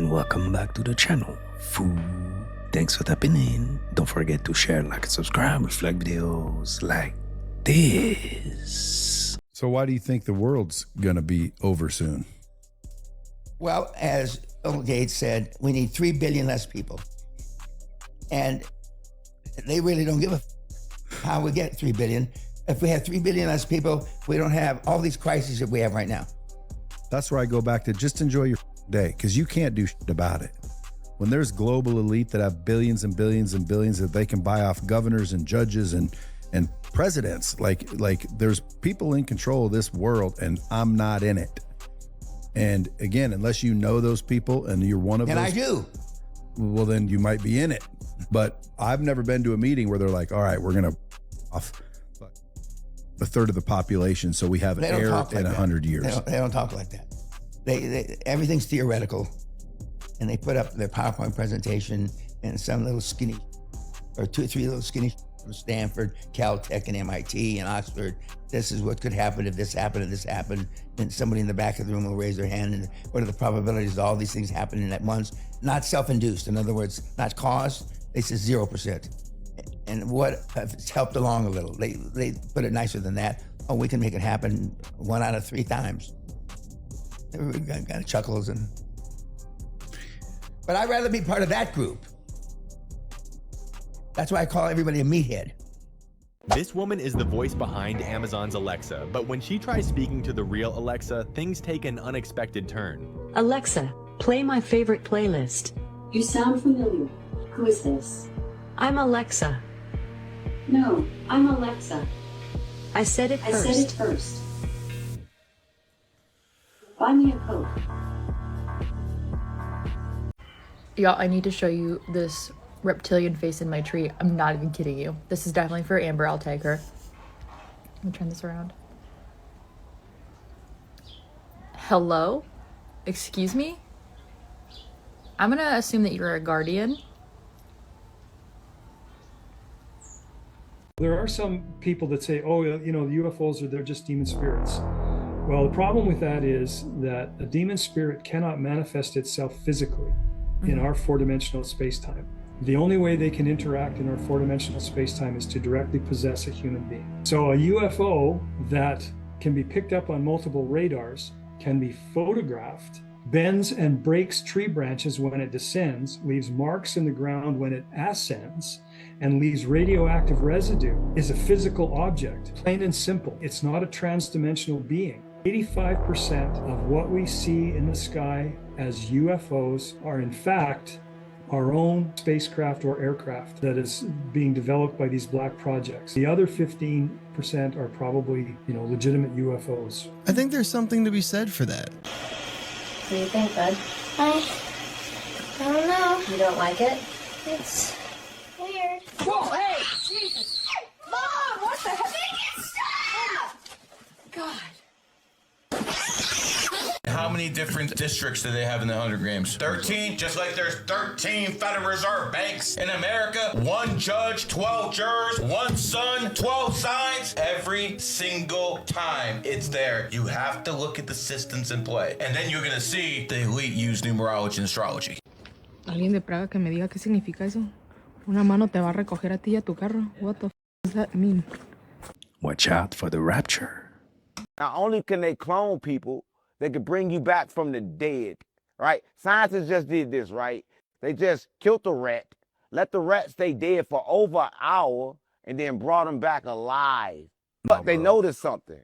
and welcome back to the channel. FOOOOL. Thanks for tapping in. Don't forget to share, like, and subscribe, reflect videos like this. So why do you think the world's gonna be over soon? Well, as Bill Gates said, we need 3 billion less people. And they really don't give a how we get 3 billion. If we have 3 billion less people, we don't have all these crises that we have right now. That's where I go back to just enjoy your day, because you can't do shit about it. When there's global elite that have billions and billions and billions that they can buy off governors and judges and presidents, like there's people in control of this world, and I'm not in it. And again, unless you know those people and you're one of those. And I do. Well, then you might be in it. But I've never been to a meeting where they're like, all right, we're going to off a third of the population so we have an air in 100 years. They don't talk like that. They everything's theoretical. And they put up their PowerPoint presentation and some little skinny, or 2 or 3 little skinny from Stanford, Caltech, and MIT, and Oxford. This is what could happen if this happened and this happened. And somebody in the back of the room will raise their hand. And what are the probabilities of all these things happening at once? Not self-induced. In other words, not caused. They say 0%. And what has helped along a little? They put it nicer than that. Oh, we can make it happen 1 out of 3 times. Everybody kind of chuckles and. But I'd rather be part of that group. That's why I call everybody a meathead. This woman is the voice behind Amazon's Alexa, but when she tries speaking to the real Alexa, things take an unexpected turn. Alexa, play my favorite playlist. You sound familiar. Who is this? I'm Alexa. No, I'm Alexa. I said it first. I said it first. Buy me a Coke. Y'all, I need to show you this reptilian face in my tree. I'm not even kidding you. This is definitely for Amber. I'll tag her. Let me turn this around. Hello? Excuse me? I'm gonna assume that you're a guardian. There are some people that say, oh, you know, the UFOs they're just demon spirits. Well, the problem with that is that a demon spirit cannot manifest itself physically in our 4-dimensional space-time. The only way they can interact in our 4-dimensional space-time is to directly possess a human being. So a UFO that can be picked up on multiple radars can be photographed, bends and breaks tree branches when it descends, leaves marks in the ground when it ascends, and leaves radioactive residue, is a physical object, plain and simple. It's not a trans-dimensional being. 85% of what we see in the sky as UFOs are in fact our own spacecraft or aircraft that is being developed by these black projects. The other 15% are probably, you know, legitimate UFOs. I think there's something to be said for that. What do you think, bud? I don't know. You don't like it? It's weird. Whoa, hey! Jesus! Mom, what the heck? Make it stop! God. How many different districts do they have in the 100 grams? 13, just like there's 13 Federal Reserve banks in America. 1 judge, 12 jurors, 1 son, 12 signs. Every single time it's there. You have to look at the systems in play. And then you're gonna see the elite use numerology and astrology. Alguien de Praga que me diga qué significa eso. Una mano te va a recoger a ti y a tu carro. What the f does that mean? Watch out for the rapture. Not only can they clone people, they could bring you back from the dead, right? Scientists just did this, right? They just killed the rat, let the rat stay dead for over an hour, and then brought him back alive. But they noticed something.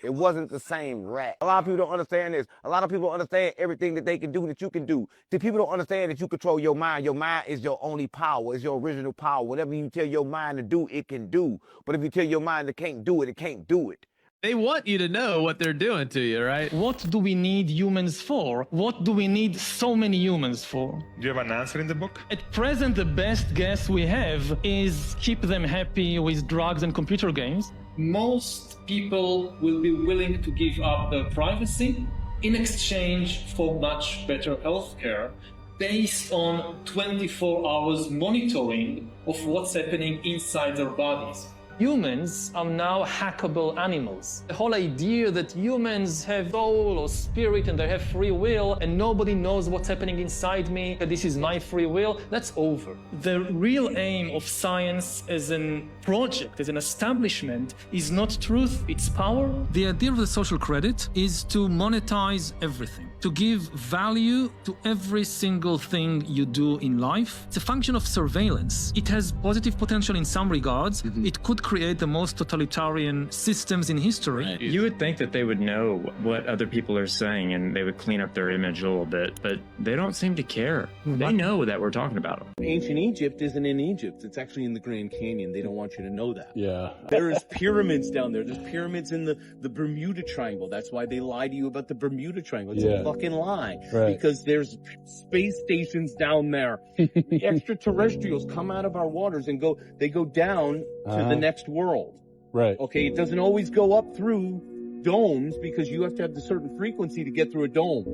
It wasn't the same rat. A lot of people don't understand this. A lot of people don't understand everything that they can do that you can do. See, people don't understand that you control your mind. Your mind is your only power. It's your original power. Whatever you tell your mind to do, it can do. But if you tell your mind it can't do it, it can't do it. They want you to know what they're doing to you, right? What do we need humans for? What do we need so many humans for? Do you have an answer in the book? At present, the best guess we have is keep them happy with drugs and computer games. Most people will be willing to give up their privacy in exchange for much better healthcare based on 24 hours monitoring of what's happening inside their bodies. Humans are now hackable animals. The whole idea that humans have soul or spirit and they have free will and nobody knows what's happening inside me, that this is my free will, that's over. The real aim of science as an project, as an establishment, is not truth, it's power. The idea of the social credit is to monetize everything, to give value to every single thing you do in life. It's a function of surveillance. It has positive potential in some regards. It could create the most totalitarian systems in history. You would think that they would know what other people are saying and they would clean up their image a little bit, but they don't seem to care. They know that we're talking about them. Ancient Egypt isn't in Egypt. It's actually in the Grand Canyon. They don't want you to know that. Yeah. There's pyramids down there. There's pyramids in the Bermuda Triangle. That's why they lie to you about the Bermuda Triangle. It's a fucking lie. Right. Because there's space stations down there. The extraterrestrials come out of our waters and they go down to the next world. Right. Okay, it doesn't always go up through domes because you have to have the certain frequency to get through a dome.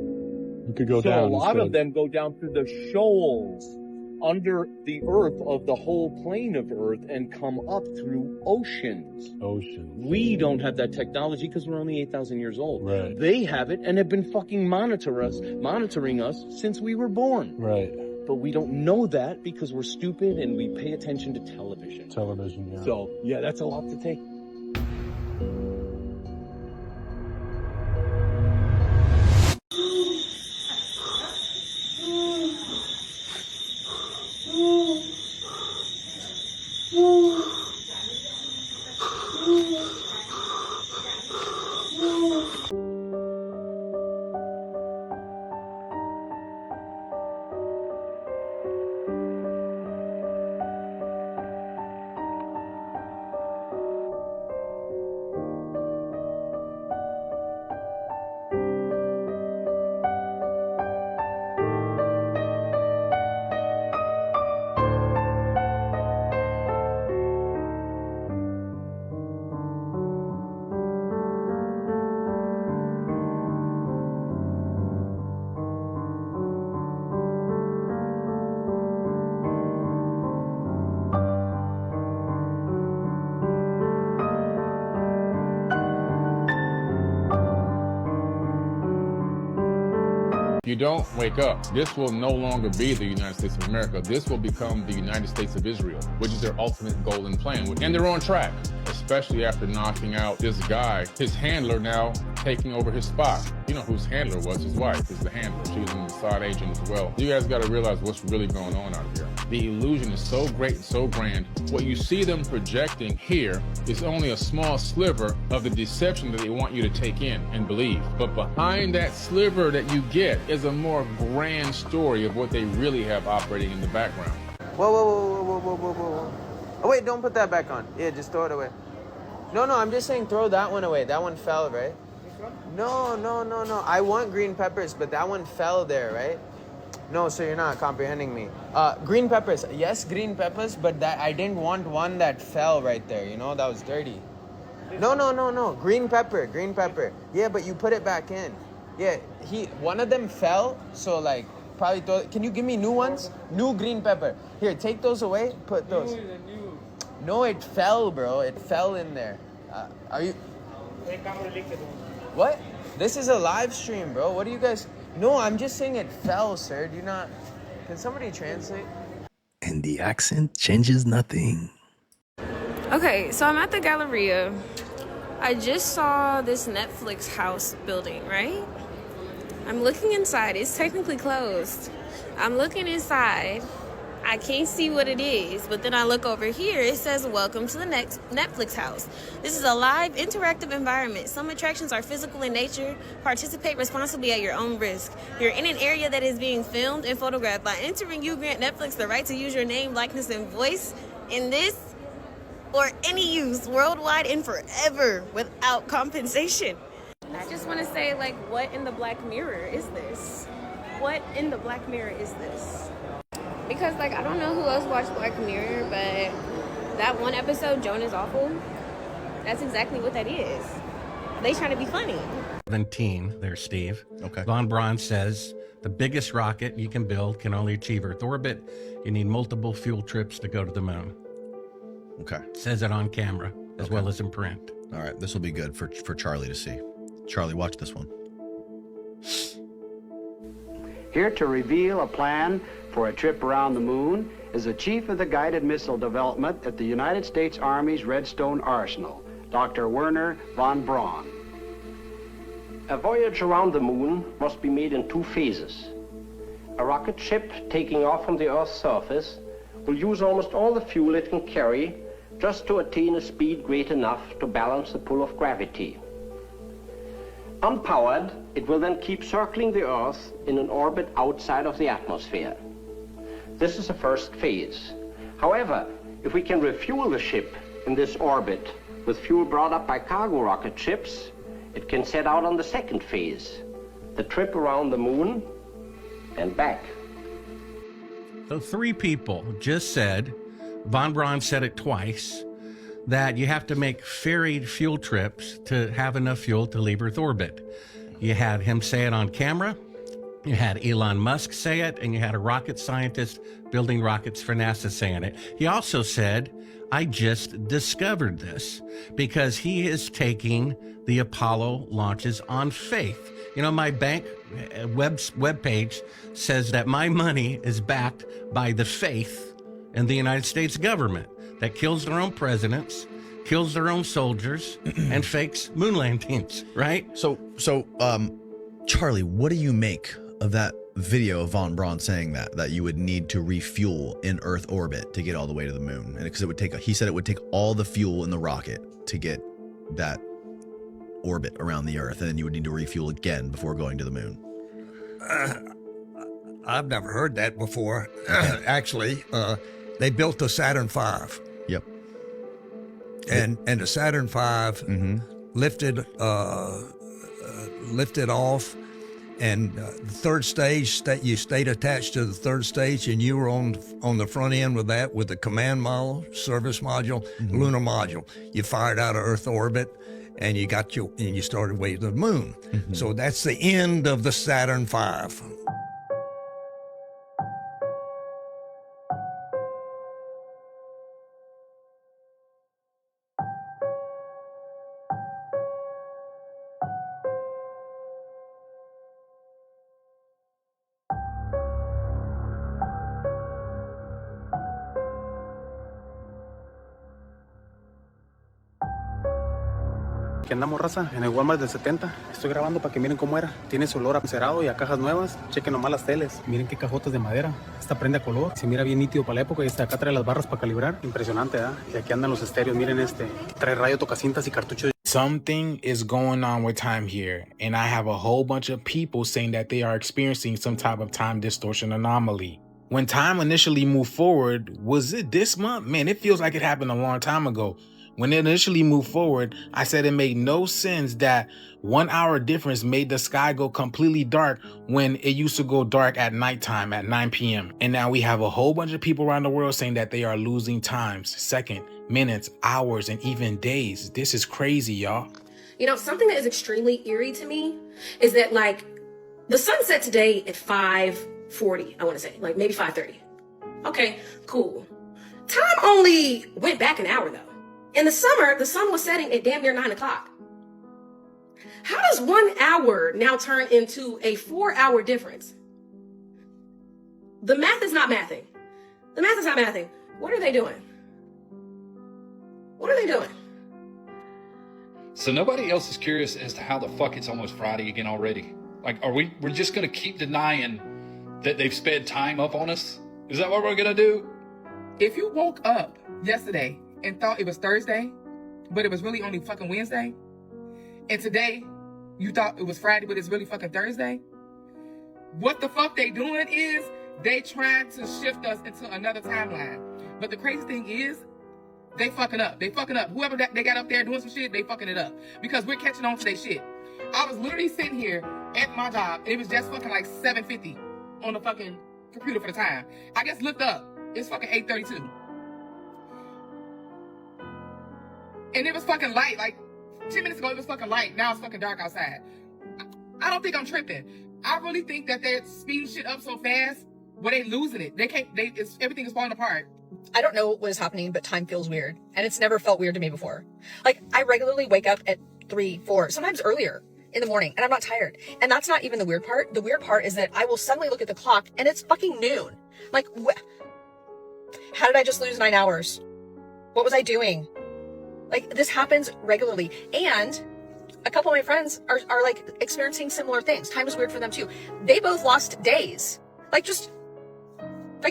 You could go down. So a lot of them go down through the shoals under the earth of the whole plane of earth and come up through oceans. We don't have that technology because we're only 8,000 years old. Right. They have it and have been fucking monitoring us since we were born. Right. But we don't know that because we're stupid and we pay attention to television. Yeah. So, yeah, that's a lot to take. you don't wake up, this will no longer be the United States of America. This will become the United States of Israel, which is their ultimate golden plan. And they're on track, especially after knocking out this guy, his handler now taking over his spot. You know whose handler was? His wife is the handler. She was an Mossad agent as well. You guys got to realize what's really going on out here. The illusion is so great and so grand. What you see them projecting here is only a small sliver of the deception that they want you to take in and believe. But behind that sliver that you get is a more grand story of what they really have operating in the background. Whoa, whoa, whoa, whoa, whoa, whoa, whoa, whoa. Oh, wait, don't put that back on. Yeah, just throw it away. No, I'm just saying throw that one away. That one fell, right? No. I want green peppers, but that one fell there, right? No, so you're not comprehending me. Green peppers. Yes, green peppers, but that I didn't want one that fell right there, you know? That was dirty. No. Green pepper. Yeah, but you put it back in. Yeah, one of them fell, so like probably can you give me new ones? New green pepper. Here, take those away. Put those. No, it fell, bro. It fell in there. Are you? What? This is a live stream, bro. What do you guys? No, I'm just saying it fell, sir. Do you not? Can somebody translate? And the accent changes nothing. Okay, so I'm at the Galleria. I just saw this Netflix house building, right? I'm looking inside. It's technically closed. I'm looking inside. I can't see what it is, but then I look over here. It says, welcome to the next Netflix house. This is a live, interactive environment. Some attractions are physical in nature. Participate responsibly at your own risk. You're in an area that is being filmed and photographed. By entering, you grant Netflix the right to use your name, likeness, and voice in this or any use worldwide and forever without compensation. I just want to say, like, what in the Black Mirror is this? What in the Black Mirror is this? Because, like, I don't know who else watched Black Mirror, but that one episode, Joan is Awful, that's exactly what that is. They trying to be funny. 17, there's Steve. Okay. Von Braun says, the biggest rocket you can build can only achieve Earth orbit. You need multiple fuel trips to go to the moon. Okay. Says it on camera as well as in print. All right. This will be good for Charlie to see. Charlie, watch this one. Here to reveal a plan for a trip around the moon is the chief of the guided missile development at the United States Army's Redstone Arsenal, Dr. Werner von Braun. A voyage around the moon must be made in 2 phases. A rocket ship taking off from the Earth's surface will use almost all the fuel it can carry just to attain a speed great enough to balance the pull of gravity. Unpowered, it will then keep circling the Earth in an orbit outside of the atmosphere. This is the first phase. However, if we can refuel the ship in this orbit with fuel brought up by cargo rocket ships, it can set out on the second phase, the trip around the moon and back. So 3 people just said, Von Braun said it twice, that you have to make ferried fuel trips to have enough fuel to leave Earth orbit. You had him say it on camera, you had Elon Musk say it, and you had a rocket scientist building rockets for NASA saying it. He also said, I just discovered this, because he is taking the Apollo launches on faith. You know, my bank web page says that my money is backed by the faith in the United States government that kills their own presidents, kills their own soldiers, and fakes moon landings, right? So, Charlie, what do you make of that video of Von Braun saying that you would need to refuel in Earth orbit to get all the way to the moon? And because he said it would take all the fuel in the rocket to get that orbit around the Earth, and then you would need to refuel again before going to the moon. I've never heard that before. Actually, they built the Saturn V. Yep. And the Saturn V lifted off, and the third stage, that you stayed attached to the third stage, and you were on the front end with that, with the command module, service module, lunar module. You fired out of Earth orbit, and you started way to the moon. So that's the end of the Saturn V. ¿Qué andamos, raza? En el Walmart del 70. Estoy grabando para que miren cómo era. Tiene su olor a cerado y a cajas nuevas. Chequen nomás las teles. Miren qué cajotas de madera. Esta prende a color. Se mira bien nítido para la época. Y hasta acá trae las barras para calibrar. Impresionante, ¿eh? Y aquí andan los estéreos. Miren este. Trae radio, tocacintas y cartuchos. Something is going on with time here, and I have a whole bunch of people saying that they are experiencing some type of time distortion anomaly. When time initially moved forward, was it this month? Man, it feels like it happened a long time ago. When it initially moved forward, I said it made no sense that 1 hour difference made the sky go completely dark when it used to go dark at nighttime at 9 p.m. And now we have a whole bunch of people around the world saying that they are losing times, second, minutes, hours, and even days. This is crazy, y'all. You know, something that is extremely eerie to me is that, like, the sun set today at 5:40, I want to say, like maybe 5:30. Okay, cool. Time only went back an hour, though. In the summer, the sun was setting at damn near 9 o'clock. How does 1 hour now turn into a 4-hour difference? The math is not mathing. The math is not mathing. What are they doing? What are they doing? So nobody else is curious as to how the fuck it's almost Friday again already. Like, we're just gonna keep denying that they've sped time up on us? Is that what we're gonna do? If you woke up yesterday and thought it was Thursday, but it was really only fucking Wednesday, and today you thought it was Friday, but it's really fucking Thursday, what the fuck they doing is they trying to shift us into another timeline. But the crazy thing is, they fucking up. They fucking up. Whoever they got up there doing some shit, they fucking it up. Because we're catching on to their shit. I was literally sitting here at my job, and it was just fucking like 7:50 on the fucking computer for the time. I just looked up. It's fucking 8:32. And it was fucking light. Like 10 minutes ago, it was fucking light. Now it's fucking dark outside. I don't think I'm tripping. I really think that they're speeding shit up so fast, where they losing it. They can't. Everything is falling apart. I don't know what is happening, but time feels weird. And it's never felt weird to me before. Like, I regularly wake up at 3, 4, sometimes earlier in the morning, and I'm not tired. And that's not even the weird part. The weird part is that I will suddenly look at the clock, and it's fucking noon. Like, how did I just lose 9 hours? What was I doing? Like, this happens regularly. And a couple of my friends are like experiencing similar things. Time is weird for them too. They both lost days. Like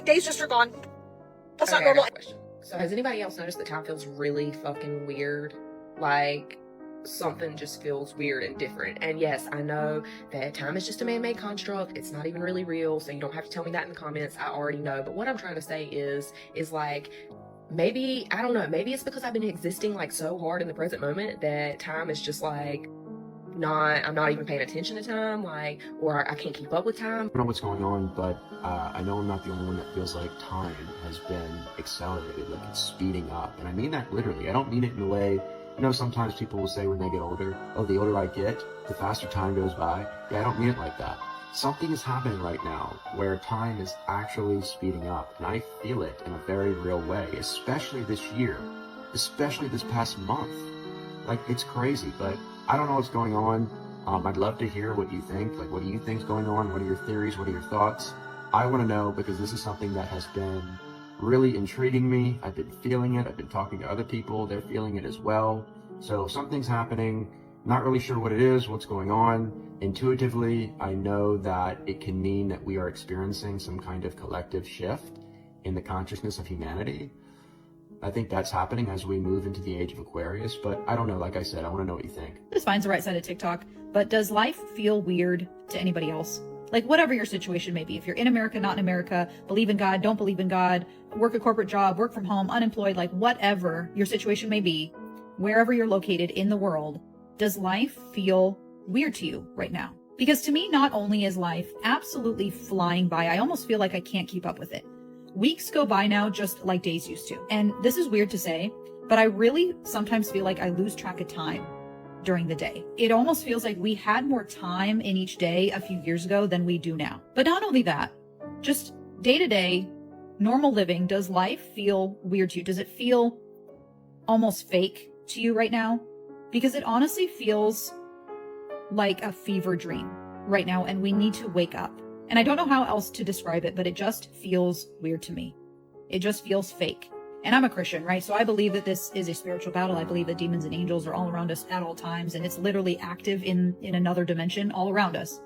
days just are gone. That's not normal. So has anybody else noticed that time feels really fucking weird? Like something just feels weird and different. And yes, I know that time is just a man-made construct. It's not even really real. So you don't have to tell me that in the comments. I already know. But what I'm trying to say is like, maybe, I don't know, maybe it's because I've been existing like so hard in the present moment that time is just like I'm not even paying attention to time, like, or I can't keep up with time. I don't know what's going on, but I know I'm not the only one that feels like time has been accelerated, like it's speeding up. And I mean that literally. I don't mean it in a way, you know, sometimes people will say when they get older, oh, the older I get, the faster time goes by. Yeah, I don't mean it like that. Something is happening right now where time is actually speeding up, and I feel it in a very real way, especially this year, especially this past month. Like, it's crazy, but I don't know what's going on. I'd love to hear what you think. Like, what do you think's going on? What are your theories? What are your thoughts? I want to know, because this is something that has been really intriguing me. I've been feeling it. I've been talking to other people. They're feeling it as well. So something's happening. Not really sure what it is, what's going on. Intuitively, I know that it can mean that we are experiencing some kind of collective shift in the consciousness of humanity. I think that's happening as we move into the age of Aquarius, but I don't know. Like I said, I want to know what you think. This finds the right side of TikTok, but does life feel weird to anybody else? Like, whatever your situation may be, if you're in America, not in America, believe in God, don't believe in God, work a corporate job, work from home, unemployed, like whatever your situation may be, wherever you're located in the world, does life feel weird to you right now? Because to me, not only is life absolutely flying by, I almost feel like I can't keep up with it. Weeks go by now just like days used to. And this is weird to say, but I really sometimes feel like I lose track of time during the day. It almost feels like we had more time in each day a few years ago than we do now. But not only that, just day to day, normal living, does life feel weird to you? Does it feel almost fake to you right now? Because it honestly feels like a fever dream right now, and we need to wake up. And I don't know how else to describe it, but it just feels weird to me. It just feels fake. And I'm a Christian, right? So I believe that this is a spiritual battle. I believe that demons and angels are all around us at all times, and it's literally active in another dimension all around us.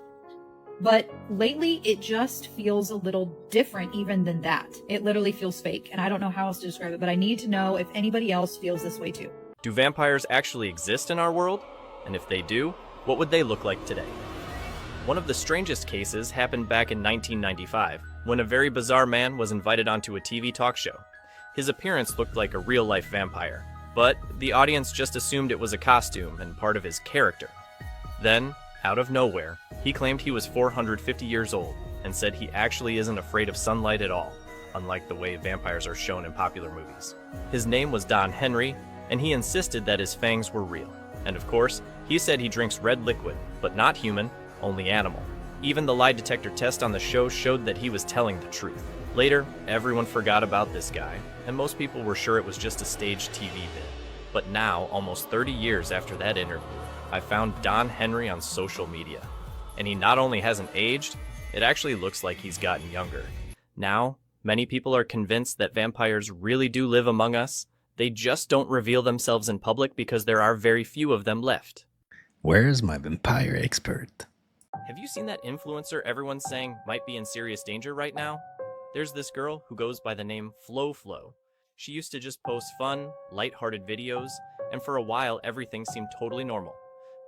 But lately, it just feels a little different even than that. It literally feels fake, and I don't know how else to describe it, but I need to know if anybody else feels this way too. Do vampires actually exist in our world? And if they do, what would they look like today? One of the strangest cases happened back in 1995, when a very bizarre man was invited onto a TV talk show. His appearance looked like a real-life vampire, but the audience just assumed it was a costume and part of his character. Then, out of nowhere, he claimed he was 450 years old and said he actually isn't afraid of sunlight at all, unlike the way vampires are shown in popular movies. His name was Don Henry, and he insisted that his fangs were real. And of course, he said he drinks red liquid, but not human, only animal. Even the lie detector test on the show showed that he was telling the truth. Later, everyone forgot about this guy, and most people were sure it was just a staged TV bit. But now, almost 30 years after that interview, I found Don Henry on social media. And he not only hasn't aged, it actually looks like he's gotten younger. Now, many people are convinced that vampires really do live among us. They just don't reveal themselves in public because there are very few of them left. Where's my vampire expert? Have you seen that influencer everyone's saying might be in serious danger right now? There's this girl who goes by the name Flo. She used to just post fun, light-hearted videos, and for a while everything seemed totally normal.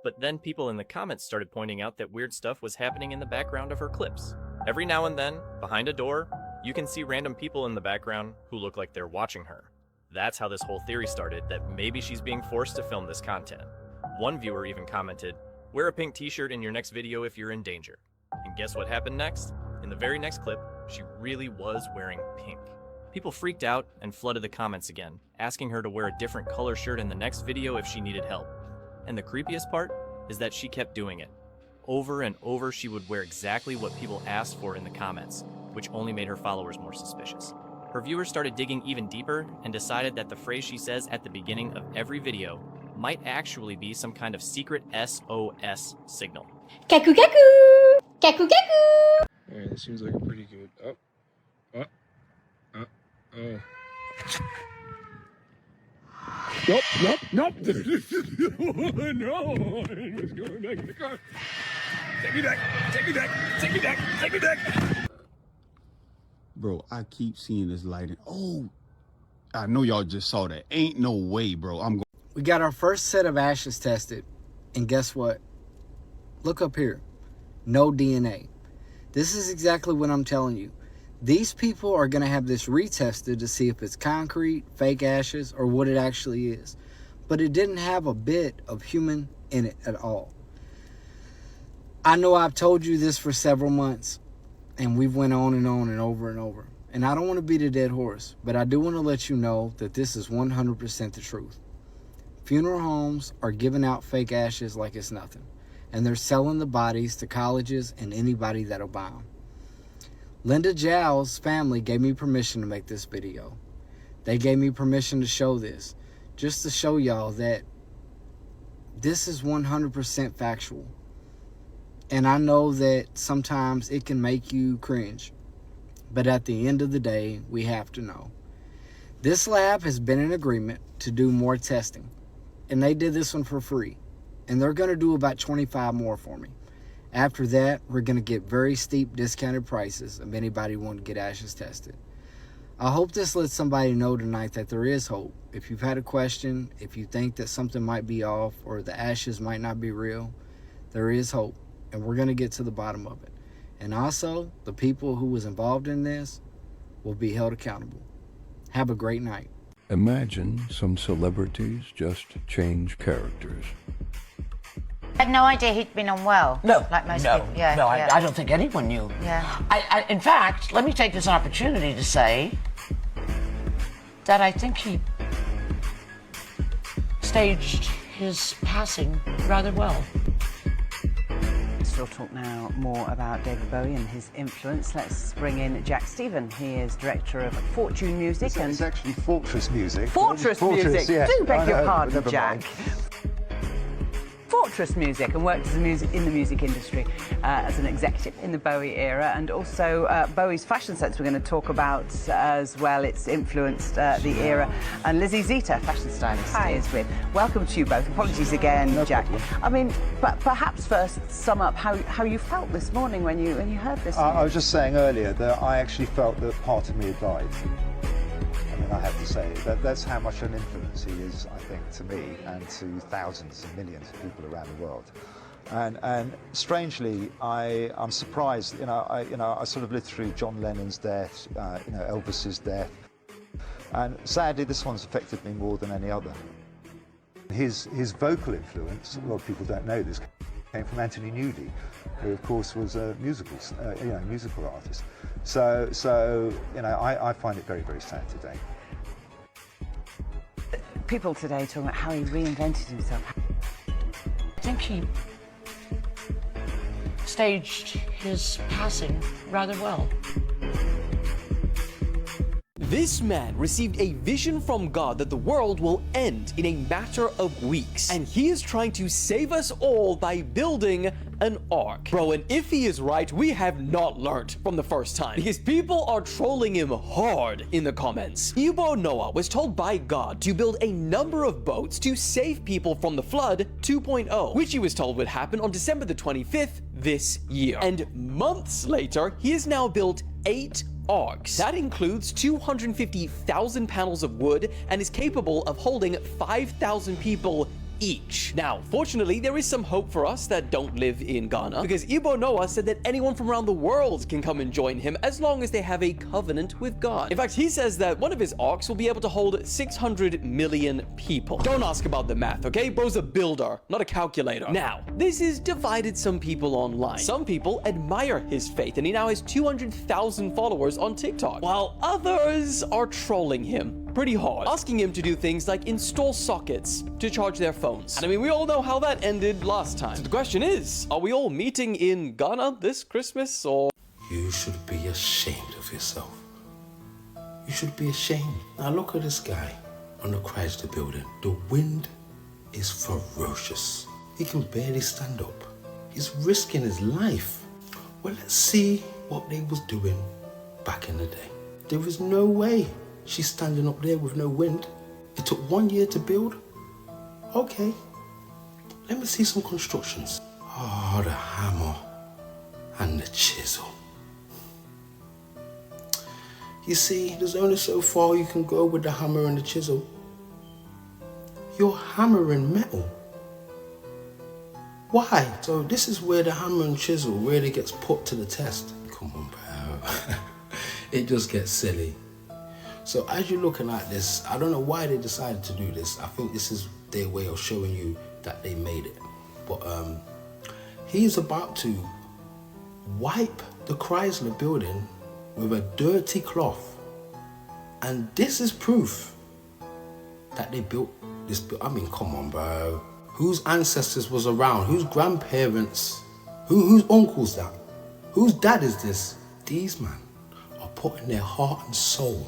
But then people in the comments started pointing out that weird stuff was happening in the background of her clips. Every now and then, behind a door, you can see random people in the background who look like they're watching her. That's how this whole theory started, that maybe she's being forced to film this content. One viewer even commented, "Wear a pink t-shirt in your next video if you're in danger." And guess what happened next? In the very next clip, she really was wearing pink. People freaked out and flooded the comments again, asking her to wear a different color shirt in the next video if she needed help. And the creepiest part is that she kept doing it. Over and over, she would wear exactly what people asked for in the comments, which only made her followers more suspicious. her viewers started digging even deeper and decided that the phrase she says at the beginning of every video might actually be some kind of secret SOS signal. Kaku kaku! Kaku kaku! Alright, this seems like a pretty good. Oh. Nope. No, I was going back in the car. Take me back. Bro, I keep seeing this lighting. Oh, I know y'all just saw that. Ain't no way, bro. We got our first set of ashes tested, and guess what? Look up here. No DNA. This is exactly what I'm telling you. These people are going to have this retested to see if it's concrete, fake ashes, or what it actually is. But it didn't have a bit of human in it at all. I know I've told you this for several months, and we've went on and over and over. And I don't want to beat a dead horse, but I do want to let you know that this is 100% the truth. Funeral homes are giving out fake ashes like it's nothing, and they're selling the bodies to colleges and anybody that'll buy them. Linda Zhao's family gave me permission to make this video. They gave me permission to show this, just to show y'all that this is 100% factual. And I know that sometimes it can make you cringe, but at the end of the day, we have to know. This lab has been in agreement to do more testing, and they did this one for free, and they're going to do about 25 more for me. After that, we're going to get very steep discounted prices if anybody wants to get ashes tested. I hope this lets somebody know tonight that there is hope. If you've had a question, if you think that something might be off or the ashes might not be real, there is hope, and we're going to get to the bottom of it. And also, the people who was involved in this will be held accountable. Have a great night. Imagine some celebrities just change characters. I had no idea he'd been unwell. No, like most no, people. Yeah, no. yeah. I don't think anyone knew. Yeah. In fact, let me take this opportunity to say that I think he staged his passing rather well. We'll talk now more about David Bowie and his influence. Let's bring in Jack Stephen. He is director of Fortune Music. It's actually Fortress Music. Fortress Music. Yeah. Do beg your pardon, Never Jack. mind. Fortress Music, and worked as in the music industry as an executive in the Bowie era, and also Bowie's fashion sense we're going to talk about as well. It's influenced the era. And Lizzie Zeta, fashion stylist, is with. Welcome to you both. Apologies again, Jack. I mean, but perhaps first sum up how you felt this morning when you heard this. I was just saying earlier that I actually felt that part of me had died. I mean, I have to say that's how much an influence he is, I think, to me and to thousands and millions of people around the world. And strangely, I'm surprised. I sort of lived through John Lennon's death, Elvis's death, and sadly, this one's affected me more than any other. His vocal influence, a lot of people don't know this, came from Anthony Newley, who of course was a musical artist. So I find it very, very sad today. People today talking about how he reinvented himself. I think he staged his passing rather well. This man received a vision from God that the world will end in a matter of weeks. And he is trying to save us all by building an ark. Bro, and if he is right, we have not learned from the first time, because people are trolling him hard in the comments. Yubo Noah was told by God to build a number of boats to save people from the flood 2.0, which he was told would happen on December the 25th this year. And months later, he has now built 8 arcs. That includes 250,000 panels of wood and is capable of holding 5,000 people each. Now, fortunately, there is some hope for us that don't live in Ghana, because Ibo Noah said that anyone from around the world can come and join him as long as they have a covenant with God. In fact, he says that one of his arcs will be able to hold 600 million people. Don't ask about the math, okay? Bro's a builder, not a calculator. Now, this has divided some people online. Some people admire his faith, and he now has 200,000 followers on TikTok, while others are trolling him pretty hard, asking him to do things like install sockets to charge their phones. And I mean, we all know how that ended last time. So the question is, are we all meeting in Ghana this Christmas, or? You should be ashamed of yourself. You should be ashamed. Now look at this guy on the Chrysler building. The wind is ferocious. He can barely stand up. He's risking his life. Well, let's see what they was doing back in the day. There is no way she's standing up there with no wind. It took 1 year to build. Okay, let me see some constructions. Oh, the hammer and the chisel. You see, there's only so far you can go with the hammer and the chisel. You're hammering metal. Why? So this is where the hammer and chisel really gets put to the test. Come on, bro. It just gets silly. So as you're looking at this, I don't know why they decided to do this. I think this is their way of showing you that they made it. But he's about to wipe the Chrysler building with a dirty cloth. And this is proof that they built this. I mean, come on, bro. Whose ancestors was around? Whose grandparents? Whose uncles that? Whose dad is this? These men are putting their heart and soul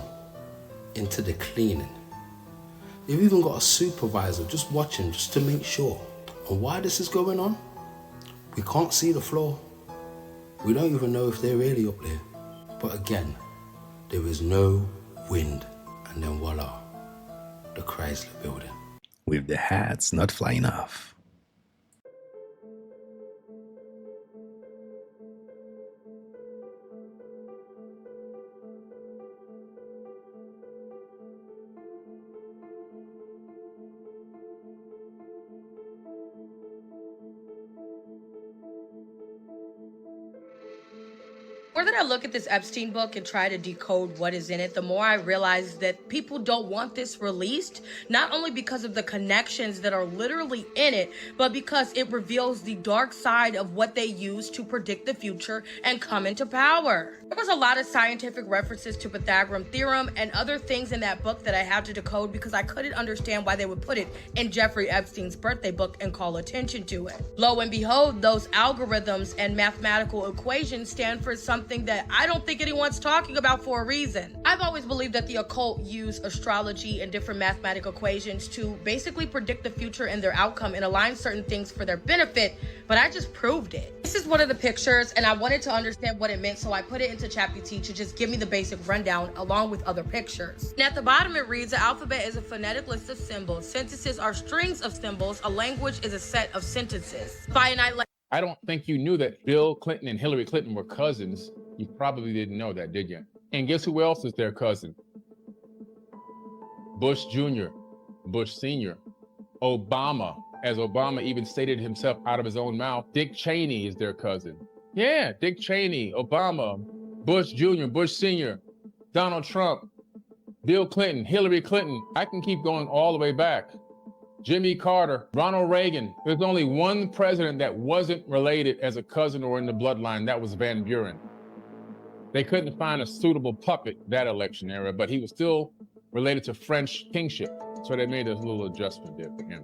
into the cleaning. They've even got a supervisor just watching, just to make sure. And why this is going on? We can't see the floor. We don't even know if they're really up there. But again, there is no wind. And then voila, the Chrysler building. With the hats not flying off. The more that I look at this Epstein book and try to decode what is in it, the more I realize that people don't want this released, not only because of the connections that are literally in it, but because it reveals the dark side of what they use to predict the future and come into power. There was a lot of scientific references to Pythagorean theorem and other things in that book that I had to decode because I couldn't understand why they would put it in Jeffrey Epstein's birthday book and call attention to it. Lo and behold, those algorithms and mathematical equations stand for something that I don't think anyone's talking about for a reason. I've always believed that the occult use astrology and different mathematical equations to basically predict the future and their outcome and align certain things for their benefit, but I just proved it. This is one of the pictures and I wanted to understand what it meant, so I put it into ChatGPT to just give me the basic rundown along with other pictures. And at the bottom it reads, the alphabet is a phonetic list of symbols. Sentences are strings of symbols. A language is a set of sentences. I don't think you knew that Bill Clinton and Hillary Clinton were cousins. You probably didn't know that, did you? And guess who else is their cousin? Bush Jr., Bush Sr., Obama, as Obama even stated himself out of his own mouth. Dick Cheney is their cousin. Yeah, Dick Cheney, Obama, Bush Jr., Bush Sr., Donald Trump, Bill Clinton, Hillary Clinton. I can keep going all the way back. Jimmy Carter, Ronald Reagan. There's only one president that wasn't related as a cousin or in the bloodline. That was Van Buren. They couldn't find a suitable puppet that election era, but he was still related to French kingship. So they made this little adjustment there for him.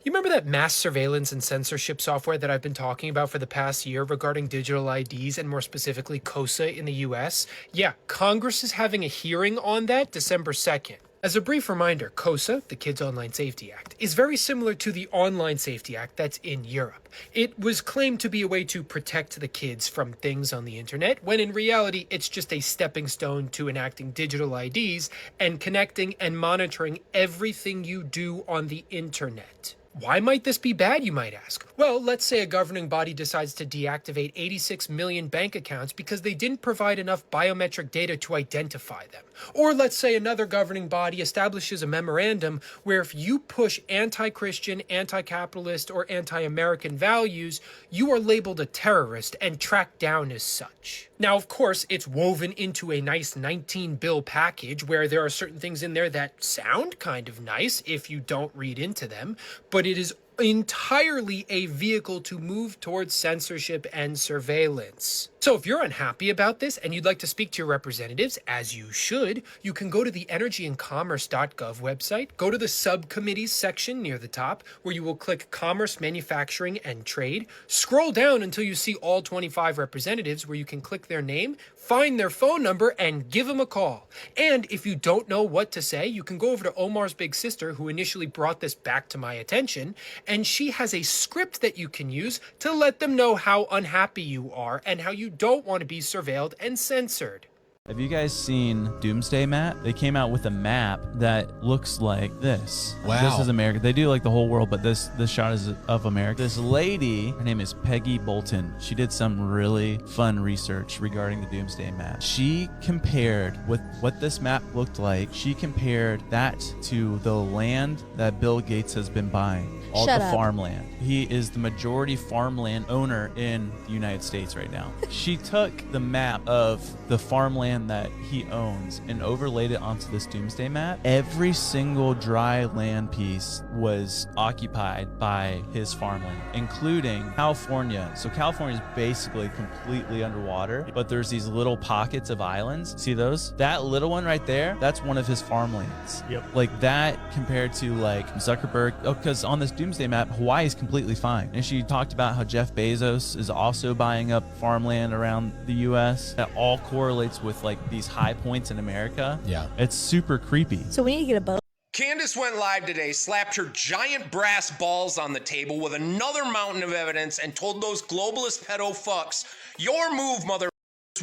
You remember that mass surveillance and censorship software that I've been talking about for the past year regarding digital IDs and more specifically COSA in the US? Yeah, Congress is having a hearing on that December 2nd. As a brief reminder, COSA, the Kids Online Safety Act, is very similar to the Online Safety Act that's in Europe. It was claimed to be a way to protect the kids from things on the internet, when in reality it's just a stepping stone to enacting digital IDs and connecting and monitoring everything you do on the internet. Why might this be bad, you might ask? Well, let's say a governing body decides to deactivate 86 million bank accounts because they didn't provide enough biometric data to identify them. Or let's say another governing body establishes a memorandum where if you push anti-Christian, anti-capitalist, or anti-American values, you are labeled a terrorist and tracked down as such. Now, of course, it's woven into a nice 19-bill package where there are certain things in there that sound kind of nice if you don't read into them, but it is entirely a vehicle to move towards censorship and surveillance. So if you're unhappy about this and you'd like to speak to your representatives, as you should, you can go to the energyandcommerce.gov website, go to the subcommittees section near the top, where you will click Commerce, Manufacturing, and Trade. Scroll down until you see all 25 representatives, where you can click their name, find their phone number, and give them a call. And if you don't know what to say, you can go over to Omar's big sister, who initially brought this back to my attention, and she has a script that you can use to let them know how unhappy you are and how you don't want to be surveilled and censored. Have you guys seen Doomsday Map? They came out with a map that looks like this. Wow. This is America. They do like the whole world, but this shot is of America. This lady, her name is Peggy Bolton. She did some really fun research regarding the Doomsday Map. She compared with what this map looked like. She compared that to the land that Bill Gates has been buying. All the farmland. He is the majority farmland owner in the United States right now. She took the map of the farmland that he owns and overlaid it onto this Doomsday Map. Every single dry land piece was occupied by his farmland, including California. So California is basically completely underwater, but there's these little pockets of islands. See those? That little one right there, that's one of his farmlands. Yep. Like that compared to like Zuckerberg. Oh, because on this Doomsday Map, Hawaii is completely fine. And she talked about how Jeff Bezos is also buying up farmland around the US. That all correlates with like these high points in America. Yeah. It's super creepy. So we need to get a boat. Candace went live today, slapped her giant brass balls on the table with another mountain of evidence, and told those globalist pedo fucks, your move, mother.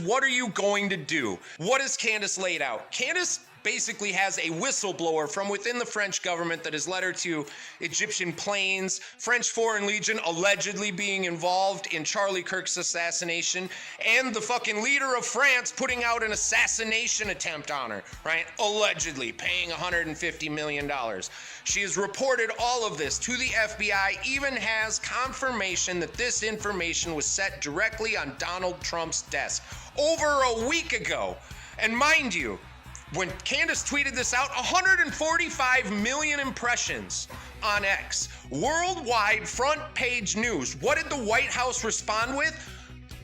What are you going to do? What has Candace laid out? Candace basically has a whistleblower from within the French government that has led her to Egyptian planes, French Foreign Legion allegedly being involved in Charlie Kirk's assassination, and the fucking leader of France putting out an assassination attempt on her, right? Allegedly paying $150 million. She has reported all of this to the FBI, even has confirmation that this information was set directly on Donald Trump's desk over a week ago. And mind you, when Candace tweeted this out, 145 million impressions on X. Worldwide front page news. What did the White House respond with?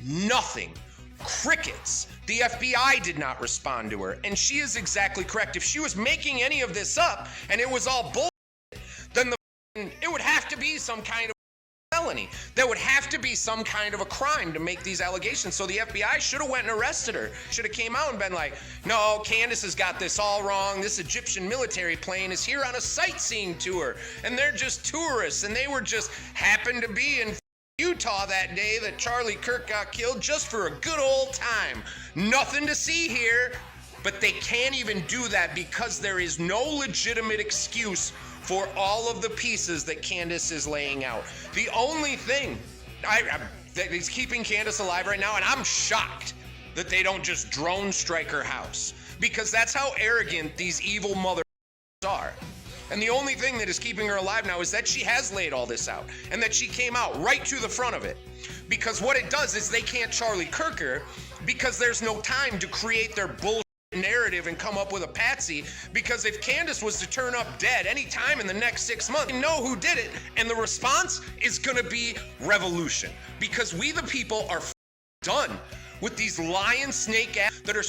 Nothing. Crickets. The FBI did not respond to her. And she is exactly correct. If she was making any of this up and it was all bullshit, then it would have to be some kind of felony. There would have to be some kind of a crime to make these allegations. So the FBI should have went and arrested her. Should have came out and been like, no, Candace has got this all wrong. This Egyptian military plane is here on a sightseeing tour, and they're just tourists, and they were just happened to be in Utah that day that Charlie Kirk got killed just for a good old time. Nothing to see here. But they can't even do that because there is no legitimate excuse for all of the pieces that Candace is laying out. The only thing that is keeping Candace alive right now, and I'm shocked that they don't just drone strike her house, because that's how arrogant these evil mother are. And the only thing that is keeping her alive now is that she has laid all this out, and that she came out right to the front of it. Because what it does is they can't Charlie Kirk her, because there's no time to create their bullshit narrative and come up with a patsy. Because if Candace was to turn up dead any time in the next 6 months, you know who did it, and the response is gonna be revolution. Because we the people are done with these lion snake ass that are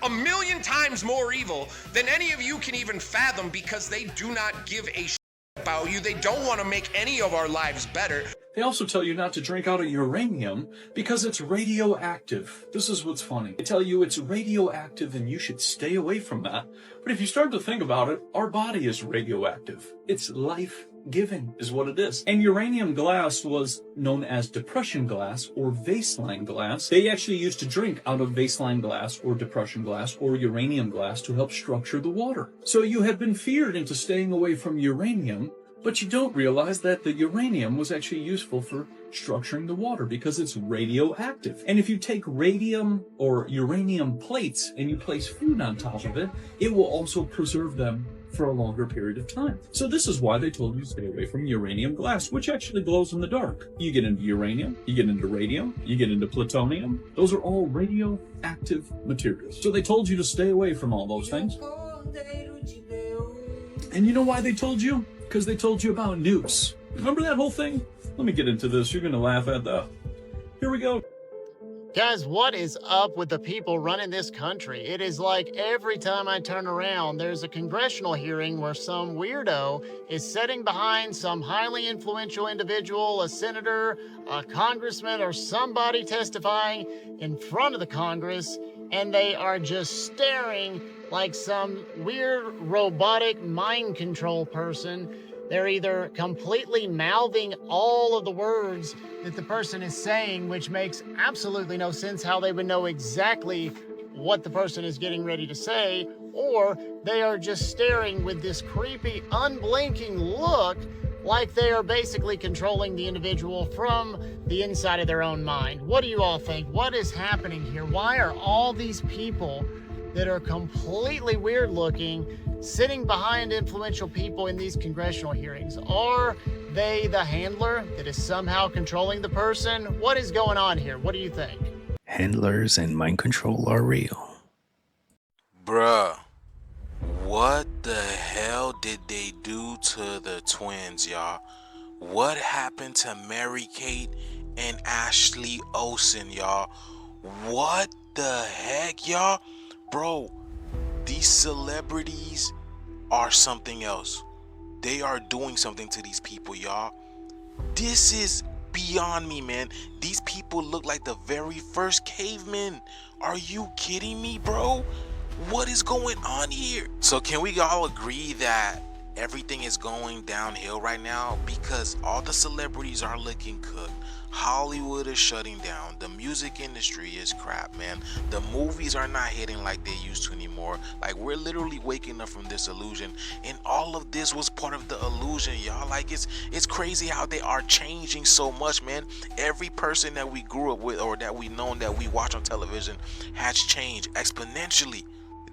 a million times more evil than any of you can even fathom, because they do not give a shit about you. They don't want to make any of our lives better. They also tell you not to drink out of uranium because it's radioactive. This is what's funny. They tell you it's radioactive and you should stay away from that. But if you start to think about it, our body is radioactive. It's life-giving is what it is. And uranium glass was known as depression glass or vaseline glass. They actually used to drink out of vaseline glass or depression glass or uranium glass to help structure the water. So you had been feared into staying away from uranium, but you don't realize that the uranium was actually useful for structuring the water because it's radioactive. And if you take radium or uranium plates and you place food on top of it, it will also preserve them for a longer period of time. So this is why they told you to stay away from uranium glass, which actually glows in the dark. You get into uranium, you get into radium, you get into plutonium. Those are all radioactive materials. So they told you to stay away from all those things. And you know why they told you? Because they told you about nukes. Remember that whole thing? Let me get into this. You're going to laugh at that. Here we go. Guys, what is up with the people running this country? It is like every time I turn around, there's a congressional hearing where some weirdo is sitting behind some highly influential individual, a senator, a congressman, or somebody testifying in front of the Congress, and they are just staring like some weird robotic mind control person. They're either completely mouthing all of the words that the person is saying, which makes absolutely no sense how they would know exactly what the person is getting ready to say, or they are just staring with this creepy, unblinking look like they are basically controlling the individual from the inside of their own mind. What do you all think? What is happening here? Why are all these people that are completely weird looking sitting behind influential people in these congressional hearings? Are they the handler that is somehow controlling the person? What is going on here? What do you think? Handlers and mind control are real. Bruh, what the hell did they do to the twins, y'all? What happened to Mary Kate and Ashley Olsen, y'all? What the heck, y'all? Bro, these celebrities are something else. They are doing something to these people, y'all. This is beyond me, man. These people look like the very first cavemen. Are you kidding me, bro? What is going on here? So can we all agree that everything is going downhill right now? Because all the celebrities are looking cooked. Hollywood is shutting down. The music industry is crap, man. The movies are not hitting like they used to anymore. Like, we're literally waking up from this illusion, and all of this was part of the illusion, y'all. Like, it's crazy how they are changing so much, man. Every person that we grew up with or that we known that we watch on television has changed exponentially.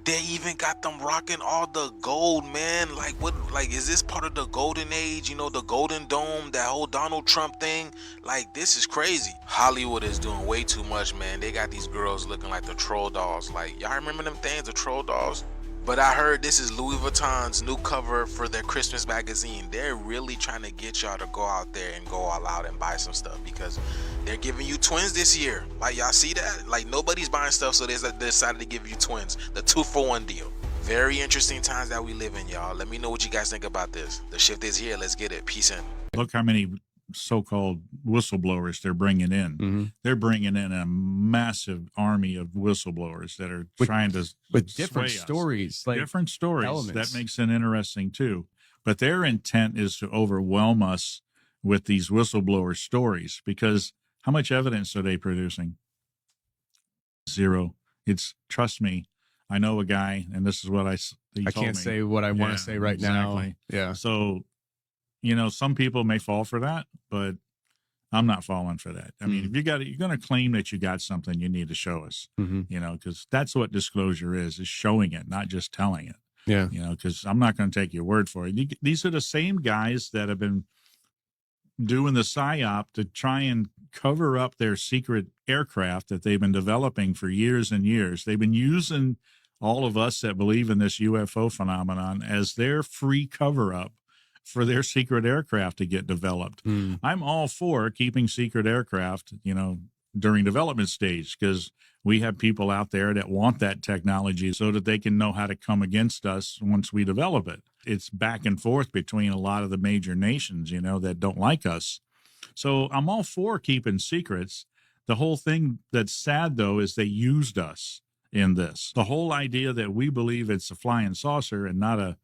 They even got them rocking all the gold, man. Like, what? Like, is this part of the golden age? You know, the golden dome, that whole Donald Trump thing? Like, this is crazy. Hollywood is doing way too much, man. They got these girls looking like the troll dolls. Like, y'all remember them things, the troll dolls? But I heard this is Louis Vuitton's new cover for their Christmas magazine. They're really trying to get y'all to go out there and go all out and buy some stuff, because they're giving you twins this year. Like, y'all see that? Like, nobody's buying stuff, so they decided to give you twins. The 2-for-1 deal. Very interesting times that we live in, y'all. Let me know what you guys think about this. The shift is here. Let's get it. Peace in. Look how many so-called whistleblowers they're bringing in. Mm-hmm. They're bringing in a massive army of whistleblowers that are trying to with different sway us. stories, like different stories. elements. That makes it interesting too. But their intent is to overwhelm us with these whistleblower stories, because how much evidence are they producing? Zero. It's, trust me, I know a guy, and this is what I can't say what I want to say right now. Yeah. So, you know, some people may fall for that, but I'm not falling for that. I mean, if you're going to claim that you got something, you need to show us, you know, because that's what disclosure is showing it, not just telling it. Yeah. You know, because I'm not going to take your word for it. These are the same guys that have been doing the PSYOP to try and cover up their secret aircraft that they've been developing for years and years. They've been using all of us that believe in this UFO phenomenon as their free cover-up for their secret aircraft to get developed. I'm all for keeping secret aircraft, you know, during development stage, because we have people out there that want that technology so that they can know how to come against us once we develop it. It's back and forth between a lot of the major nations, you know, that don't like us. So I'm all for keeping secrets. The whole thing that's sad, though, is they used us in this. The whole idea that we believe it's a flying saucer and not a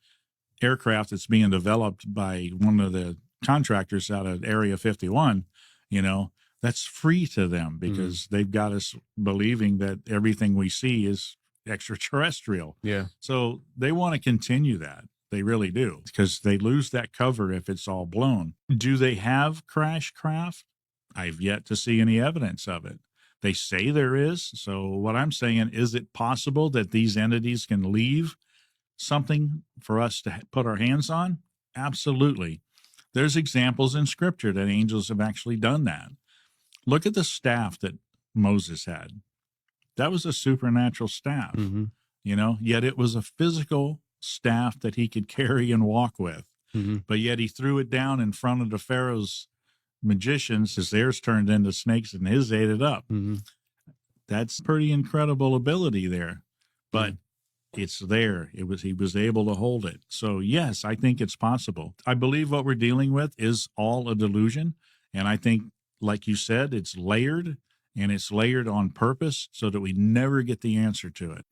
aircraft that's being developed by one of the contractors out of Area 51, you know, that's free to them, because they've got us believing that everything we see is extraterrestrial. Yeah. So they want to continue that. They really do, because they lose that cover if it's all blown. Do they have crash craft? I've yet to see any evidence of it. They say there is. So what I'm saying, is it possible that these entities can leave something for us to put our hands on? Absolutely. There's examples in scripture that angels have actually done that. Look at the staff that Moses had. That was a supernatural staff, you know, yet it was a physical staff that he could carry and walk with. but yet he threw it down in front of the Pharaoh's magicians. His theirs turned into snakes and his ate it up. That's pretty incredible ability there, but it's there. He was able to hold it. So yes, I think it's possible. I believe what we're dealing with is all a delusion. And I think, like you said, it's layered, and it's layered on purpose so that we never get the answer to it.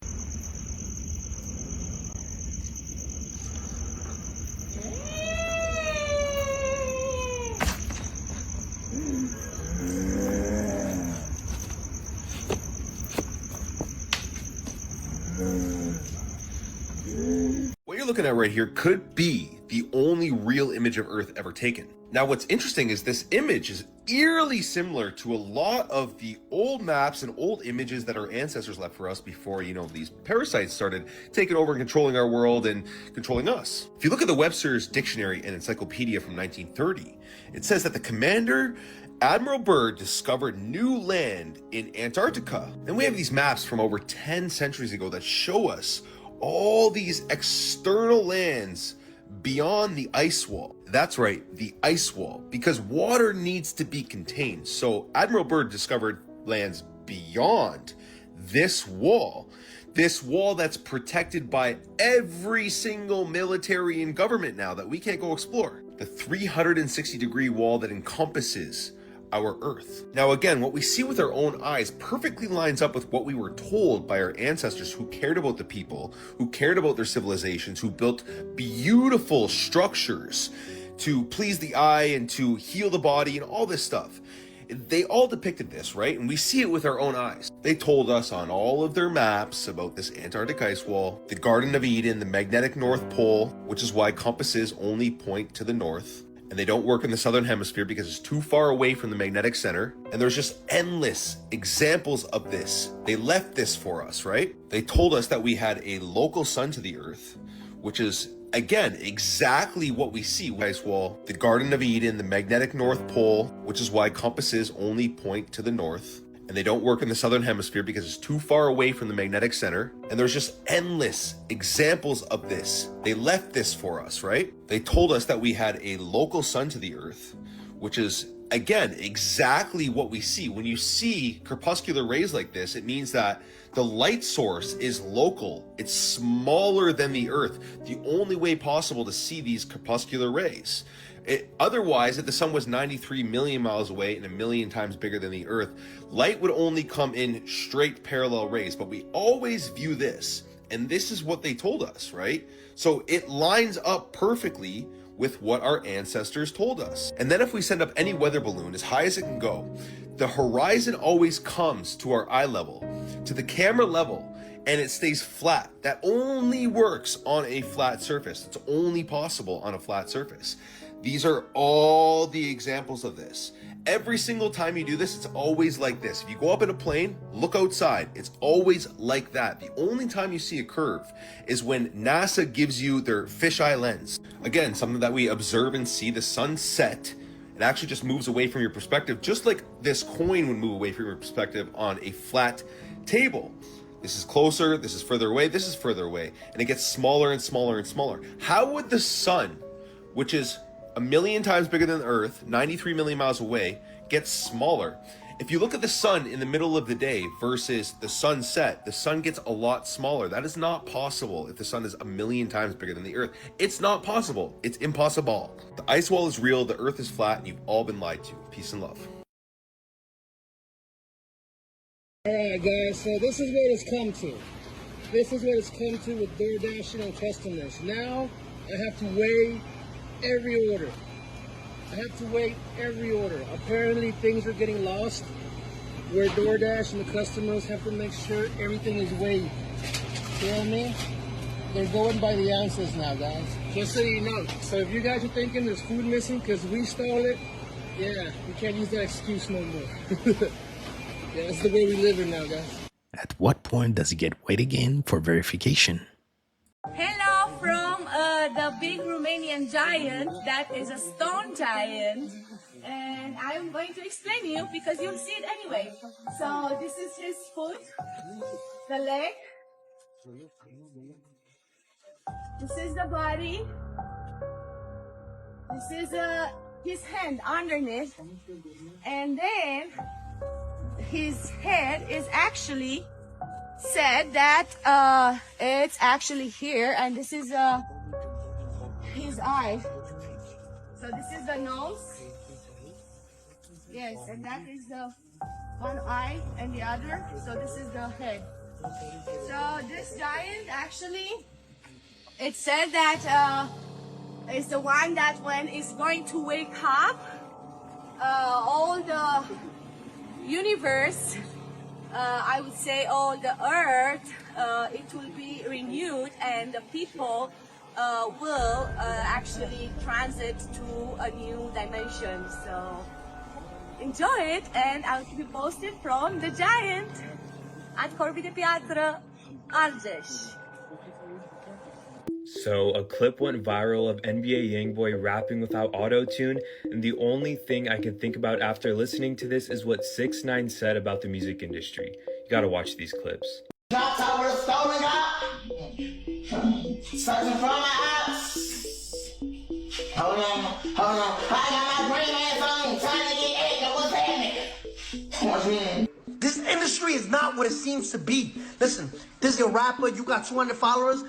What you're looking at right here could be the only real image of Earth ever taken. Now, what's interesting is this image is eerily similar to a lot of the old maps and old images that our ancestors left for us before, these parasites started taking over and controlling our world and controlling us. If you look at the Webster's Dictionary and Encyclopedia from 1930, it says that the commander Admiral Byrd discovered new land in Antarctica. And we have these maps from over 10 centuries ago that show us all these external lands beyond the ice wall. That's right, the ice wall, because water needs to be contained. So Admiral Byrd discovered lands beyond this wall that's protected by every single military and government now that we can't go explore. The 360-degree wall that encompasses our Earth. Now again, what we see with our own eyes perfectly lines up with what we were told by our ancestors who cared about the people, who cared about their civilizations, who built beautiful structures to please the eye and to heal the body and all this stuff. They all depicted this, right? And we see it with our own eyes. They told us on all of their maps about this Antarctic ice wall, the Garden of Eden, the magnetic North Pole, which is why compasses only point to the north. And they don't work in the southern hemisphere because it's too far away from the magnetic center. And there's just endless examples of this. They left this for us, right? They told us that we had a local sun to the Earth, which is, again, exactly what we see. Ice wall, the Garden of Eden, the magnetic North Pole, which is why compasses only point to the north. And they don't work in the southern hemisphere because it's too far away from the magnetic center. And there's just endless examples of this. They left this for us, right? They told us that we had a local sun to the Earth, which is, again, exactly what we see. When you see crepuscular rays like this, it means that the light source is local. It's smaller than the Earth. The only way possible to see these crepuscular rays. Otherwise, if the sun was 93 million miles away and a million times bigger than the Earth, light would only come in straight parallel rays. But we always view this, and this is what they told us, right? So it lines up perfectly with what our ancestors told us. And then if we send up any weather balloon as high as it can go, the horizon always comes to our eye level, to the camera level, and it stays flat. That only works on a flat surface. It's only possible on a flat surface. These are all the examples of this. Every single time you do this, it's always like this. If you go up in a plane, look outside. It's always like that. The only time you see a curve is when NASA gives you their fisheye lens. Again, something that we observe and see, the sunset. It actually just moves away from your perspective, just like this coin would move away from your perspective on a flat table. This is closer, this is further away, this is further away, and it gets smaller and smaller and smaller. How would the sun, which is a million times bigger than the Earth, 93 million miles away, gets smaller? If you look at the sun in the middle of the day versus the sunset, the sun gets a lot smaller. That is not possible if the sun is a million times bigger than the Earth. It's not possible. It's impossible. The ice wall is real, the Earth is flat, and you've all been lied to. Peace and love. Alright guys, so this is what it's come to. This is what it's come to with DoorDash and customers. Now, I have to weigh every order. I have to wait every order. Apparently things are getting lost where DoorDash and the customers have to make sure everything is weighed. You know what I mean? They're going by the ounces now, guys. Just so you know. So if you guys are thinking there's food missing because we stole it, yeah, you can't use that excuse no more. Yeah, that's the way we live in now, guys. At what point does it get weighed again for verification? Hello from the big Romanian giant. That is a stone giant. And I'm going to explain you because you'll see it anyway. So this is his foot, the leg. This is the body. This is his hand underneath, and then his head is actually said that it's actually here, and this is his eye. So this is the nose. Yes, and that is the one eye and the other. So this is the head. So this giant actually, it said that is the one that when it's going to wake up, all the universe, I would say all the earth, it will be renewed, and the people will actually transit to a new dimension. So enjoy it, and I'll keep you posted from the giant at Corby de Teatro, Argeș. So, a clip went viral of NBA Youngboy rapping without auto-tune, and the only thing I can think about after listening to this is what 6ix9ine said about the music industry. You gotta watch these clips. Dropped out with a stolen guy. Searching for my ass. Hold on. I got my green ass on, trying to get egg. What's happening? This industry is not what it seems to be. Listen, this is a rapper, you got 200 followers.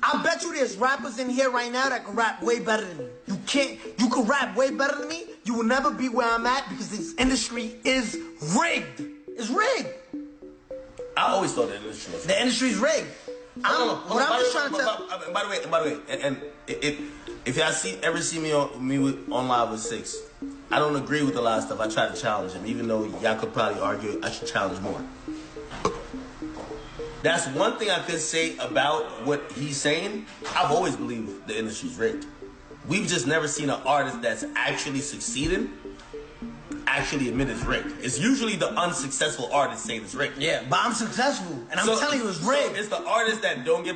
I bet you there's rappers in here right now that can rap way better than me. You can rap way better than me. You will never be where I'm at because this industry is rigged. It's rigged. I always thought the industry was rigged. The industry's rigged. I'm just trying to tell. By the way, and if y'all ever see me on live with Six, I don't agree with a lot of stuff. I try to challenge him, even though y'all could probably argue I should challenge more. That's one thing I could say about what he's saying. I've always believed the industry's rigged. We've just never seen an artist that's actually succeeding actually admit it's rigged. It's usually the unsuccessful artists saying it's rigged. Yeah, but I'm successful, and I'm telling you it's rigged. So it's the artists that don't get...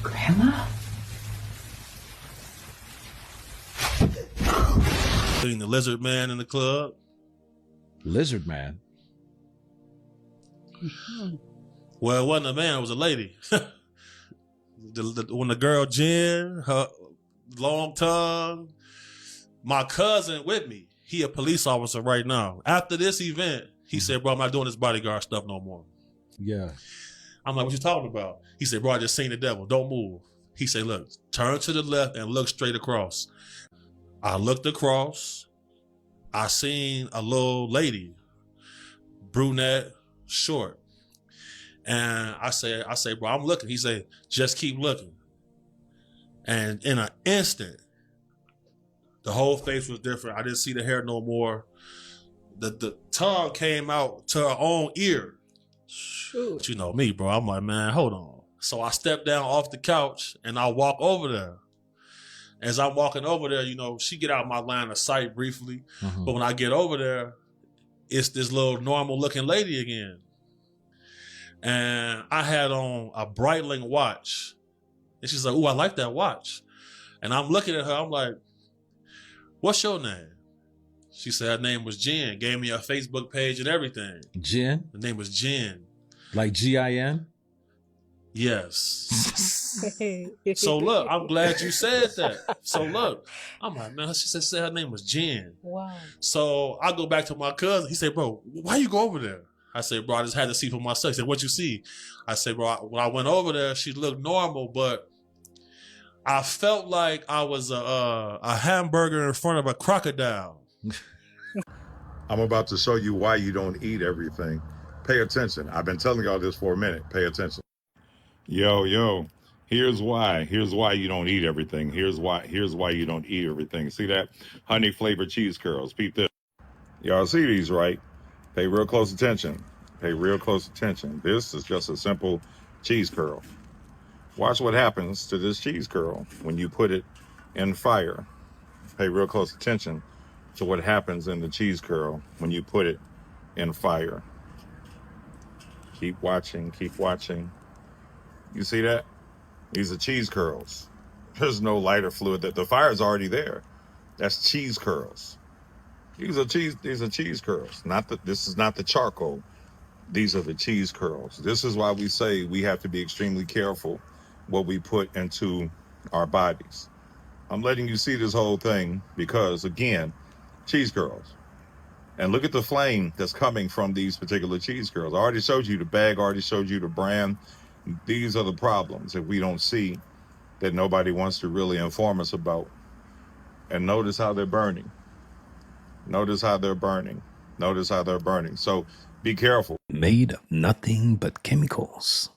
Grandma? Seen the lizard man in the club. Lizard man? Well, it wasn't a man, it was a lady. When the girl Jen, her long tongue, my cousin with me, he a police officer right now. After this event, he said, bro, I'm not doing this bodyguard stuff no more. Yeah. I'm like, what you talking about? He said, bro, I just seen the devil, don't move. He said, look, turn to the left and look straight across. I looked across, I seen a little lady, brunette, short. And I say, bro, I'm looking. He said, just keep looking. And in an instant, the whole face was different. I didn't see the hair no more. The tongue came out to her own ear. Shoot. But you know me, bro. I'm like, man, hold on. So I stepped down off the couch and I walk over there. As I'm walking over there, you know, she get out of my line of sight briefly. Mm-hmm. But when I get over there, it's this little normal looking lady again. And I had on a Breitling watch. And she's like, ooh, I like that watch. And I'm looking at her, I'm like, what's your name? She said her name was Jen. Gave me her Facebook page and everything. Jen? The name was Jen. Like G-I-N? Yes. So look, I'm glad you said that. So look, I'm like, man, she said her name was Jen. Wow. So I go back to my cousin. He said, bro, why you go over there? I said, bro, I just had to see for myself. He said, what you see? I said, bro, when I went over there, she looked normal, but I felt like I was a hamburger in front of a crocodile. I'm about to show you why you don't eat everything. Pay attention. I've been telling y'all this for a minute. Pay attention. Yo, here's why. Here's why you don't eat everything. Here's why you don't eat everything. See that? Honey flavored cheese curls. Peep this. Y'all see these, right? Pay real close attention. Pay real close attention. This is just a simple cheese curl. Watch what happens to this cheese curl when you put it in fire. Pay real close attention to what happens in the cheese curl when you put it in fire. Keep watching, keep watching. You see that? These are cheese curls. There's no lighter fluid. The fire's already there. That's cheese curls. These are cheese curls. This is not the charcoal. These are the cheese curls. This is why we say we have to be extremely careful what we put into our bodies. I'm letting you see this whole thing because, again, cheese curls. And look at the flame that's coming from these particular cheese curls. I already showed you the bag, already showed you the brand. These are the problems that we don't see, that nobody wants to really inform us about. And notice how they're burning. Notice how they're burning. Notice how they're burning. So be careful. Made of nothing but chemicals.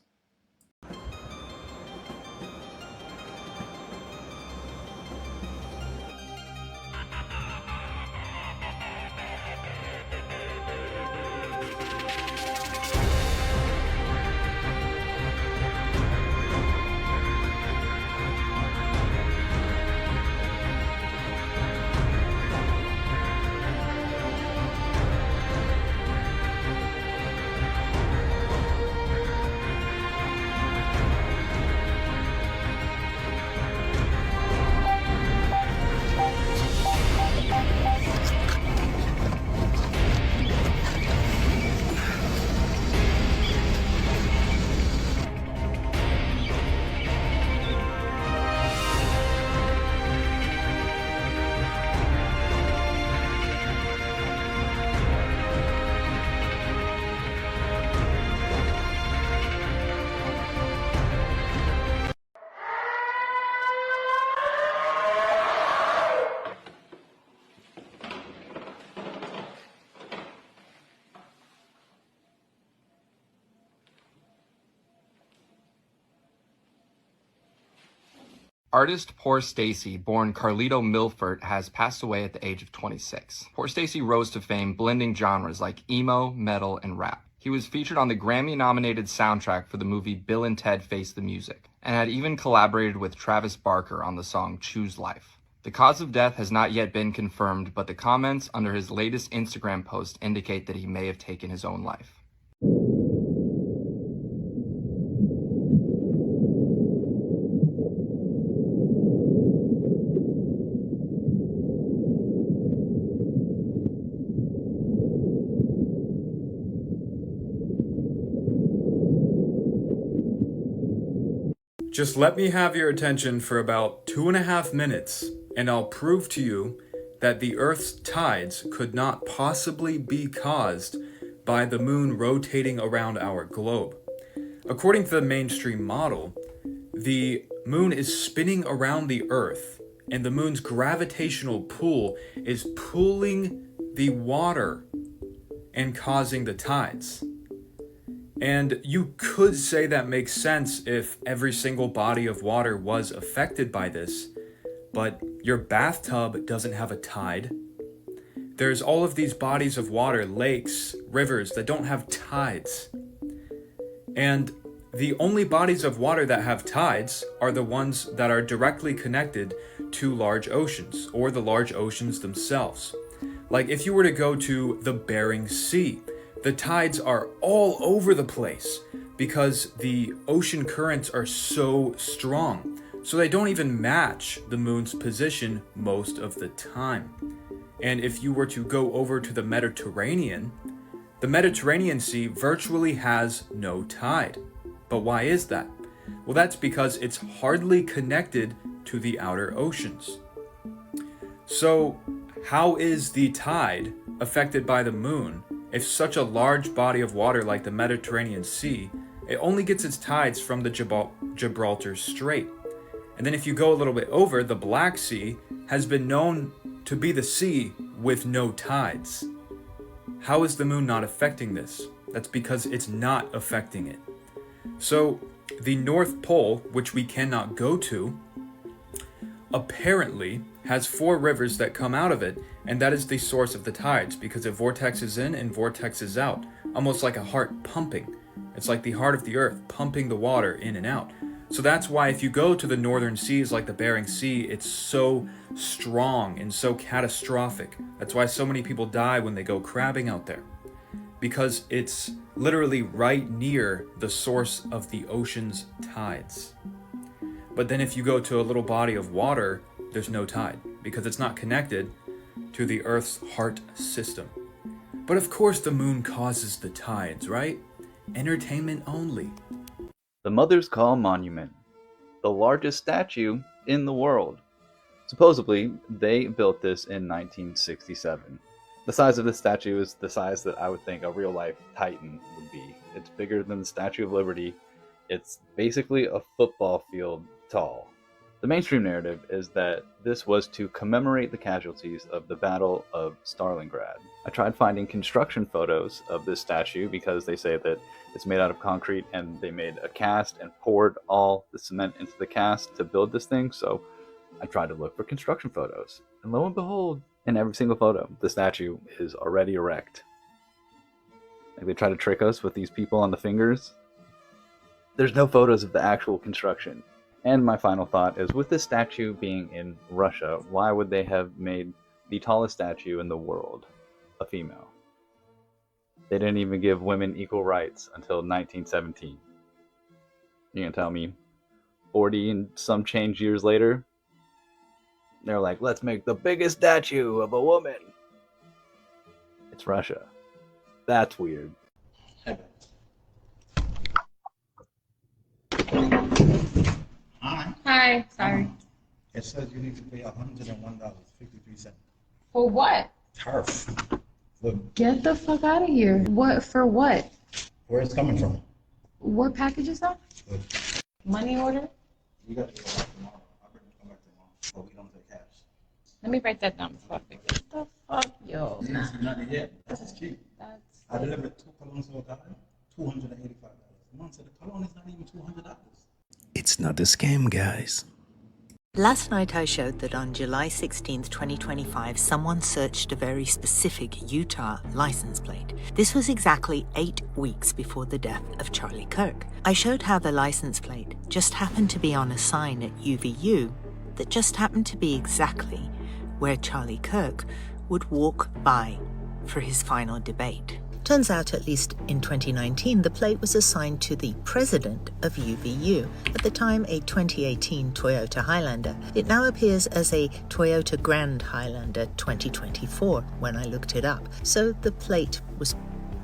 Artist Poor Stacy, born Carlito Milford, has passed away at the age of 26. Poor Stacy rose to fame blending genres like emo, metal, and rap. He was featured on the Grammy-nominated soundtrack for the movie Bill and Ted Face the Music, and had even collaborated with Travis Barker on the song Choose Life. The cause of death has not yet been confirmed, but the comments under his latest Instagram post indicate that he may have taken his own life. Just let me have your attention for about 2.5 minutes, and I'll prove to you that the Earth's tides could not possibly be caused by the moon rotating around our globe. According to the mainstream model, the moon is spinning around the Earth, and the moon's gravitational pull is pulling the water and causing the tides. And you could say that makes sense if every single body of water was affected by this, but your bathtub doesn't have a tide. There's all of these bodies of water, lakes, rivers that don't have tides. And the only bodies of water that have tides are the ones that are directly connected to large oceans, or the large oceans themselves. Like if you were to go to the Bering Sea, the tides are all over the place because the ocean currents are so strong. So they don't even match the moon's position most of the time. And if you were to go over to the Mediterranean Sea virtually has no tide. But why is that? Well, that's because it's hardly connected to the outer oceans. So how is the tide affected by the moon if such a large body of water like the Mediterranean Sea, it only gets its tides from the Gibraltar Strait? And then if you go a little bit over, the Black Sea has been known to be the sea with no tides. How is the moon not affecting this? That's because it's not affecting it. So the North Pole, which we cannot go to, apparently has 4 rivers that come out of it, and that is the source of the tides, because it vortexes in and vortexes out, almost like a heart pumping. It's like the heart of the earth pumping the water in and out. So that's why if you go to the northern seas like the Bering Sea, it's so strong and so catastrophic. That's why so many people die when they go crabbing out there, because it's literally right near the source of the ocean's tides. But then if you go to a little body of water, there's no tide, because it's not connected to the Earth's heart system. But of course the moon causes the tides, right? Entertainment only. The Mother's Call Monument. The largest statue in the world. Supposedly, they built this in 1967. The size of this statue is the size that I would think a real-life Titan would be. It's bigger than the Statue of Liberty. It's basically a football field tall. The mainstream narrative is that this was to commemorate the casualties of the Battle of Stalingrad. I tried finding construction photos of this statue because they say that it's made out of concrete and they made a cast and poured all the cement into the cast to build this thing, so I tried to look for construction photos. And lo and behold, in every single photo, the statue is already erect. Like they try to trick us with these people on the fingers. There's no photos of the actual construction. And my final thought is, with this statue being in Russia, why would they have made the tallest statue in the world a female? They didn't even give women equal rights until 1917. You gonna tell me 40 and some change years later, they're like, let's make the biggest statue of a woman. It's Russia. That's weird. Hi, sorry. It says you need to pay $101.53. For what? Turf. Get the fuck out of here. What, for what? Where it's coming from? What package is that? Money order? We got to go back tomorrow. I'm going to come back tomorrow, but we don't take cash. Let me write that down before I forget. What the fuck, yo? Nah. Not yet. This is cheap. That's I delivered 2 colognes to a guy, $285. Mom said the cologne is not even $200. It's not a scam, guys. Last night I showed that on July 16th, 2025, someone searched a very specific Utah license plate. This was exactly 8 weeks before the death of Charlie Kirk. I showed how the license plate just happened to be on a sign at UVU that just happened to be exactly where Charlie Kirk would walk by for his final debate. Turns out, at least in 2019, the plate was assigned to the president of UVU, at the time a 2018 Toyota Highlander. It now appears as a Toyota Grand Highlander 2024 when I looked it up, so the plate was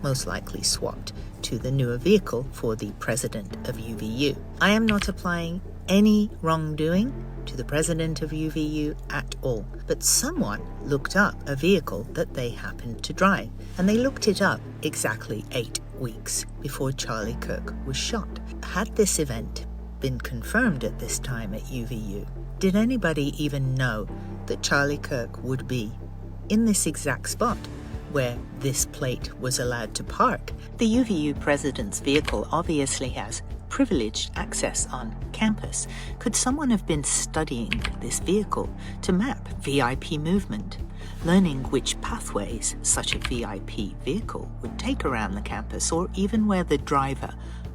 most likely swapped to the newer vehicle for the president of UVU. I am not applying any wrongdoing to the president of UVU at all, but someone looked up a vehicle that they happened to drive, and they looked it up exactly 8 weeks before Charlie Kirk was shot. Had this event been confirmed at this time at UVU, did anybody even know that Charlie Kirk would be in this exact spot where this plate was allowed to park? The UVU president's vehicle obviously has privileged access on campus. Could someone have been studying this vehicle to map VIP movement, learning which pathways such a VIP vehicle would take around the campus, or even where the driver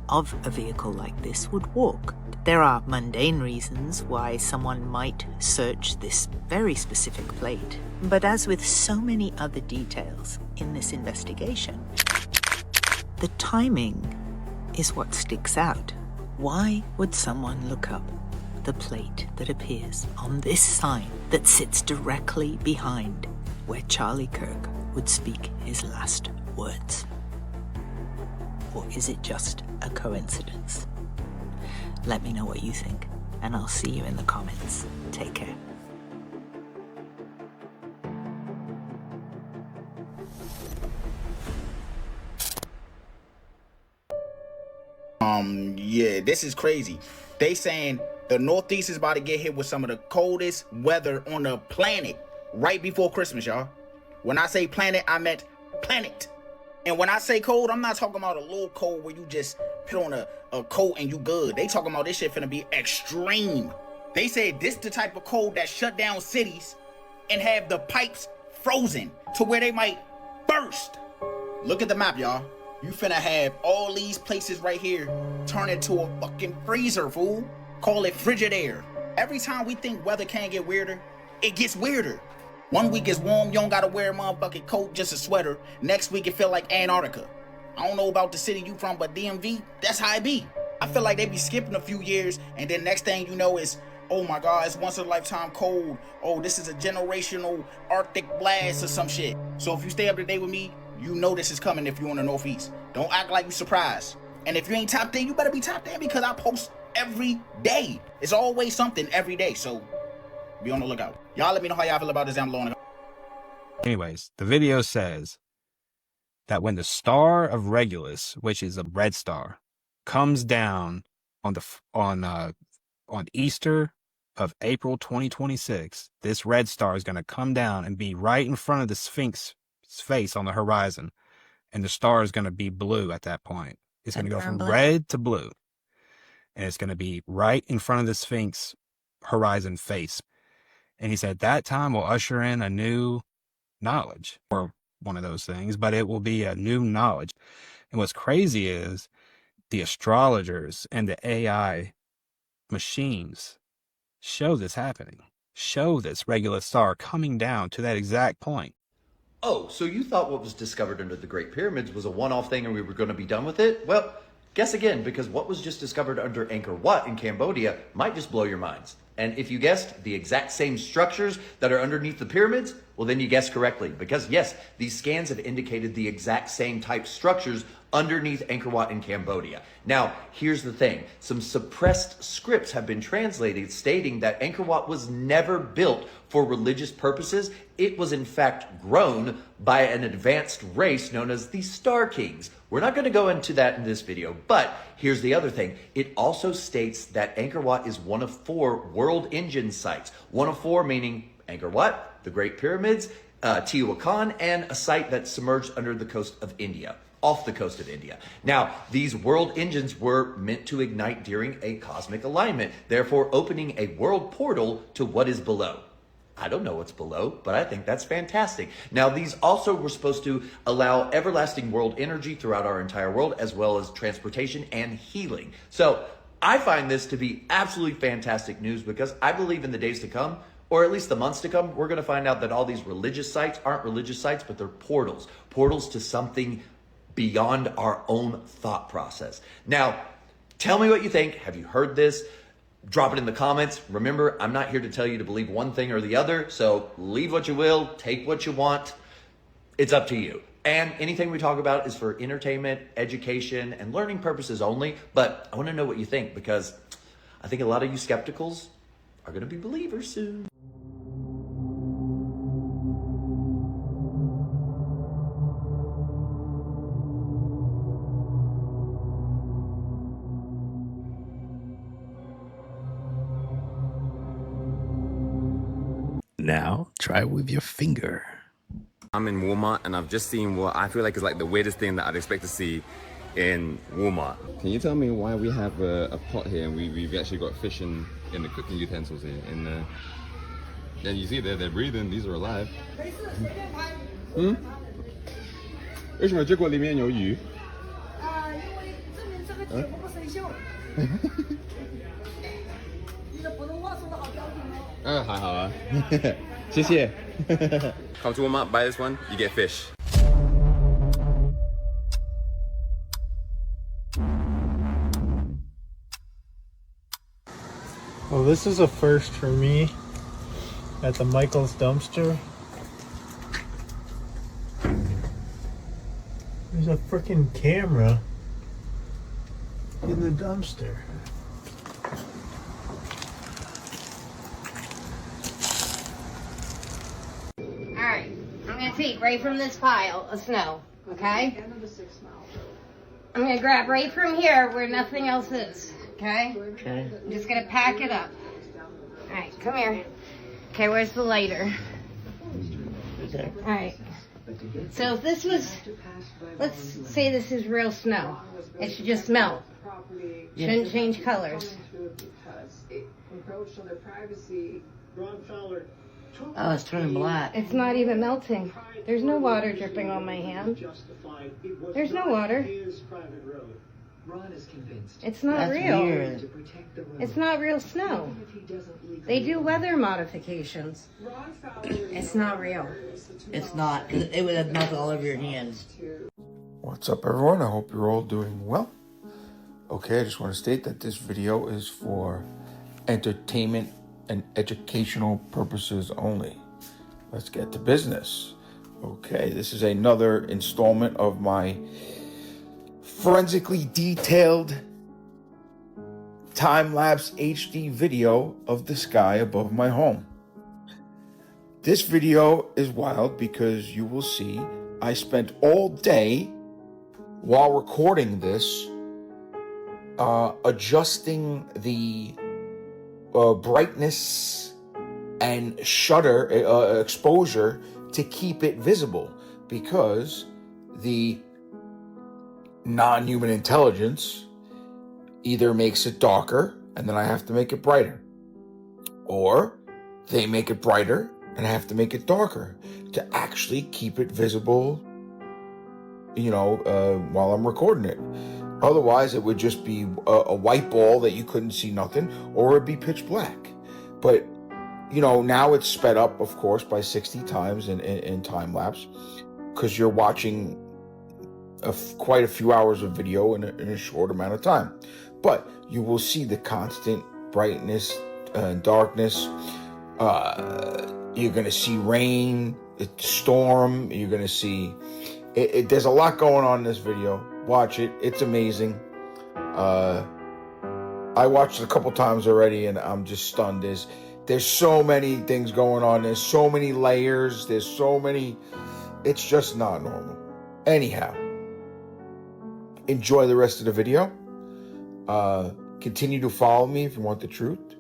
of a vehicle like this would walk? There are mundane reasons why someone might search this very specific plate, but as with so many other details in this investigation, the timing is what sticks out. Why would someone look up the plate that appears on this sign that sits directly behind where Charlie Kirk would speak his last words? Or is it just a coincidence? Let me know what you think, and I'll see you in the comments. Take care. Yeah, this is crazy. They saying the Northeast is about to get hit with some of the coldest weather on the planet right before Christmas, y'all. When I say planet, I meant planet. And when I say cold, I'm not talking about a little cold where you just put on a coat and you good. They talking about this shit finna be extreme. They said this the type of cold that shut down cities and have the pipes frozen to where they might burst. Look at the map, y'all. You finna have all these places right here turn into a fucking freezer, fool. Call it frigid air. Every time we think weather can't get weirder, it gets weirder. One week is warm, you don't gotta wear a motherfucking coat, just a sweater. Next week it feel like Antarctica. I don't know about the city you from, but DMV, that's how it be. I feel like they be skipping a few years, and then next thing you know is, oh my God, it's once in a lifetime cold. Oh, this is a generational Arctic blast or some shit. So if you stay up to date with me, you know this is coming if you're in the Northeast. Don't act like you surprised. And if you ain't tapped in, you better be tapped in, because I post every day. It's always something every day, so be on the lookout. Y'all let me know how y'all feel about this down below. Anyways, the video says that when the star of Regulus, which is a red star, comes down on Easter of April 2026, this red star is going to come down and be right in front of the Sphinx's face on the horizon, and the star is going to be blue at that point. It's going to go from red to blue, and it's going to be right in front of the Sphinx horizon face. And he said that time will usher in a new knowledge, or one of those things, but it will be a new knowledge. And what's crazy is the astrologers and the AI machines show this happening, show this regular star coming down to that exact point. Oh, so you thought what was discovered under the Great Pyramids was a one-off thing and we were going to be done with it? Well, guess again, because what was just discovered under Angkor Wat in Cambodia might just blow your minds. And if you guessed the exact same structures that are underneath the pyramids, well, then you guessed correctly. Because yes, these scans have indicated the exact same type structures underneath Angkor Wat in Cambodia. Now, here's the thing. Some suppressed scripts have been translated stating that Angkor Wat was never built for religious purposes. It was in fact grown by an advanced race known as the Star Kings. We're not going to go into that in this video, but here's the other thing. It also states that Angkor Wat is one of 4 world engine sites. One of 4 meaning Angkor Wat, the Great Pyramids, Teotihuacan, and a site that's submerged under the coast of India. Off the coast of India. Now, these world engines were meant to ignite during a cosmic alignment, therefore opening a world portal to what is below. I don't know what's below, but I think that's fantastic. Now, these also were supposed to allow everlasting world energy throughout our entire world, as well as transportation and healing. So I find this to be absolutely fantastic news, because I believe in the days to come, or at least the months to come, we're going to find out that all these religious sites aren't religious sites, but they're portals. Portals to something beyond our own thought process. Now, tell me what you think. Have you heard this? Drop it in the comments. Remember, I'm not here to tell you to believe one thing or the other, so leave what you will, take what you want. It's up to you. And anything we talk about is for entertainment, education, and learning purposes only, but I want to know what you think, because I think a lot of you skepticals are going to be believers soon. Now, try it with your finger. I'm in Walmart and I've just seen what I feel like is like the weirdest thing that I'd expect to see in Walmart. Can you tell me why we have a pot here and we've actually got fish in the cooking utensils here? And you see they're breathing, these are alive. 为什么这锅里面有鱼？ 因为证明这个节目不生锈。一个普通话说的好标准哦。还好啊，谢谢。Come to Walmart, buy this one, you get fish. Well, this is a first for me at the Michael's dumpster. There's a freaking camera in the dumpster. Alright, I'm gonna take right from this pile of snow, okay? I'm gonna grab right from here where nothing else is, okay? Okay. I'm just gonna pack it up. Alright, come here. Okay, where's the lighter? Alright. So if this was, let's say this is real snow. It should just melt. Shouldn't change colors. Oh, it's turning black. It's not even melting. There's no water dripping on my hand. There's no water. It's not real. Weird. It's not real snow. They do weather modifications. It's not real. It's not. It would have melted all over your hands. What's up, everyone? I hope you're all doing well. Okay, I just want to state that this video is for entertainment and educational purposes only. Let's get to business. Okay, this is another installment of my forensically detailed time-lapse HD video of the sky above my home. This video is wild because you will see I spent all day while recording this adjusting the brightness and shutter exposure to keep it visible, because the non-human intelligence either makes it darker and then I have to make it brighter, or they make it brighter and I have to make it darker to actually keep it visible, while I'm recording it. Otherwise, it would just be a white ball that you couldn't see nothing, or it'd be pitch black. But, now it's sped up, of course, by 60 times in time-lapse, because you're watching quite a few hours of video in a short amount of time. But you will see the constant brightness and darkness. You're going to see rain, storm. You're going to see... There's a lot going on in this video. Watch it. It's amazing. I watched it a couple times already, and I'm just stunned. There's so many things going on. There's so many layers. There's so many... It's just not normal. Anyhow, enjoy the rest of the video. Continue to follow me if you want the truth.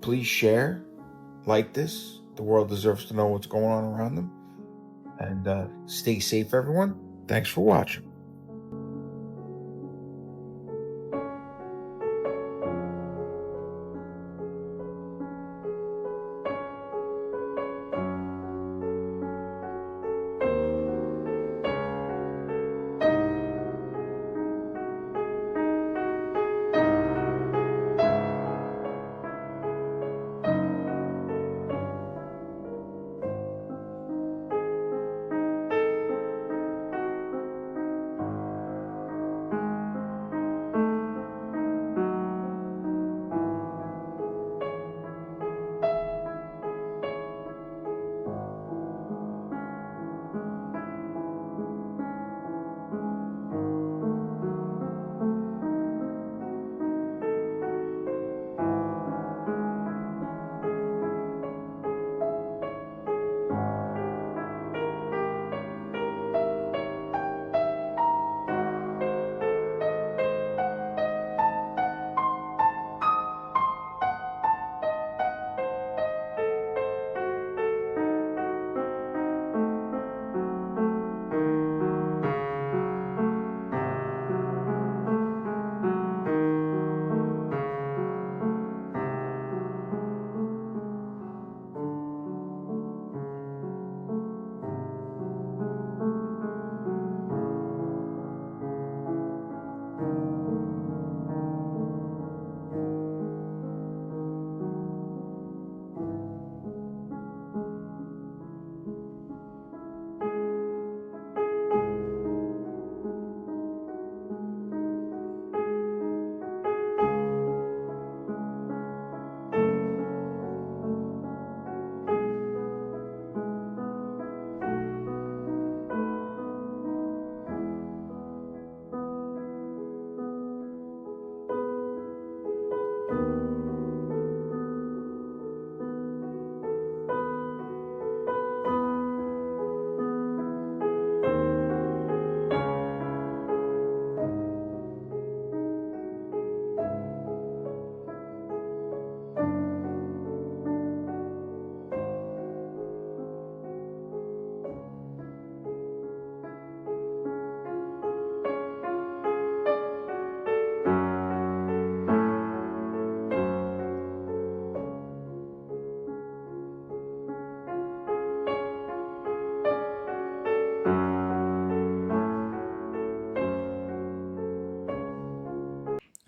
Please share. Like this. The world deserves to know what's going on around them. And stay safe, everyone. Thanks for watching.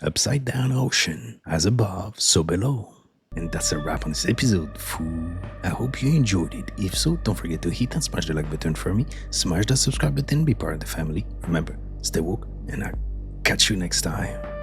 Upside down ocean, as above, so below. And that's a wrap on this episode, fool. I hope you enjoyed it. If so, don't forget to hit and smash the like button for me, smash the subscribe button, be part of the family. Remember, stay woke, and I'll catch you next time.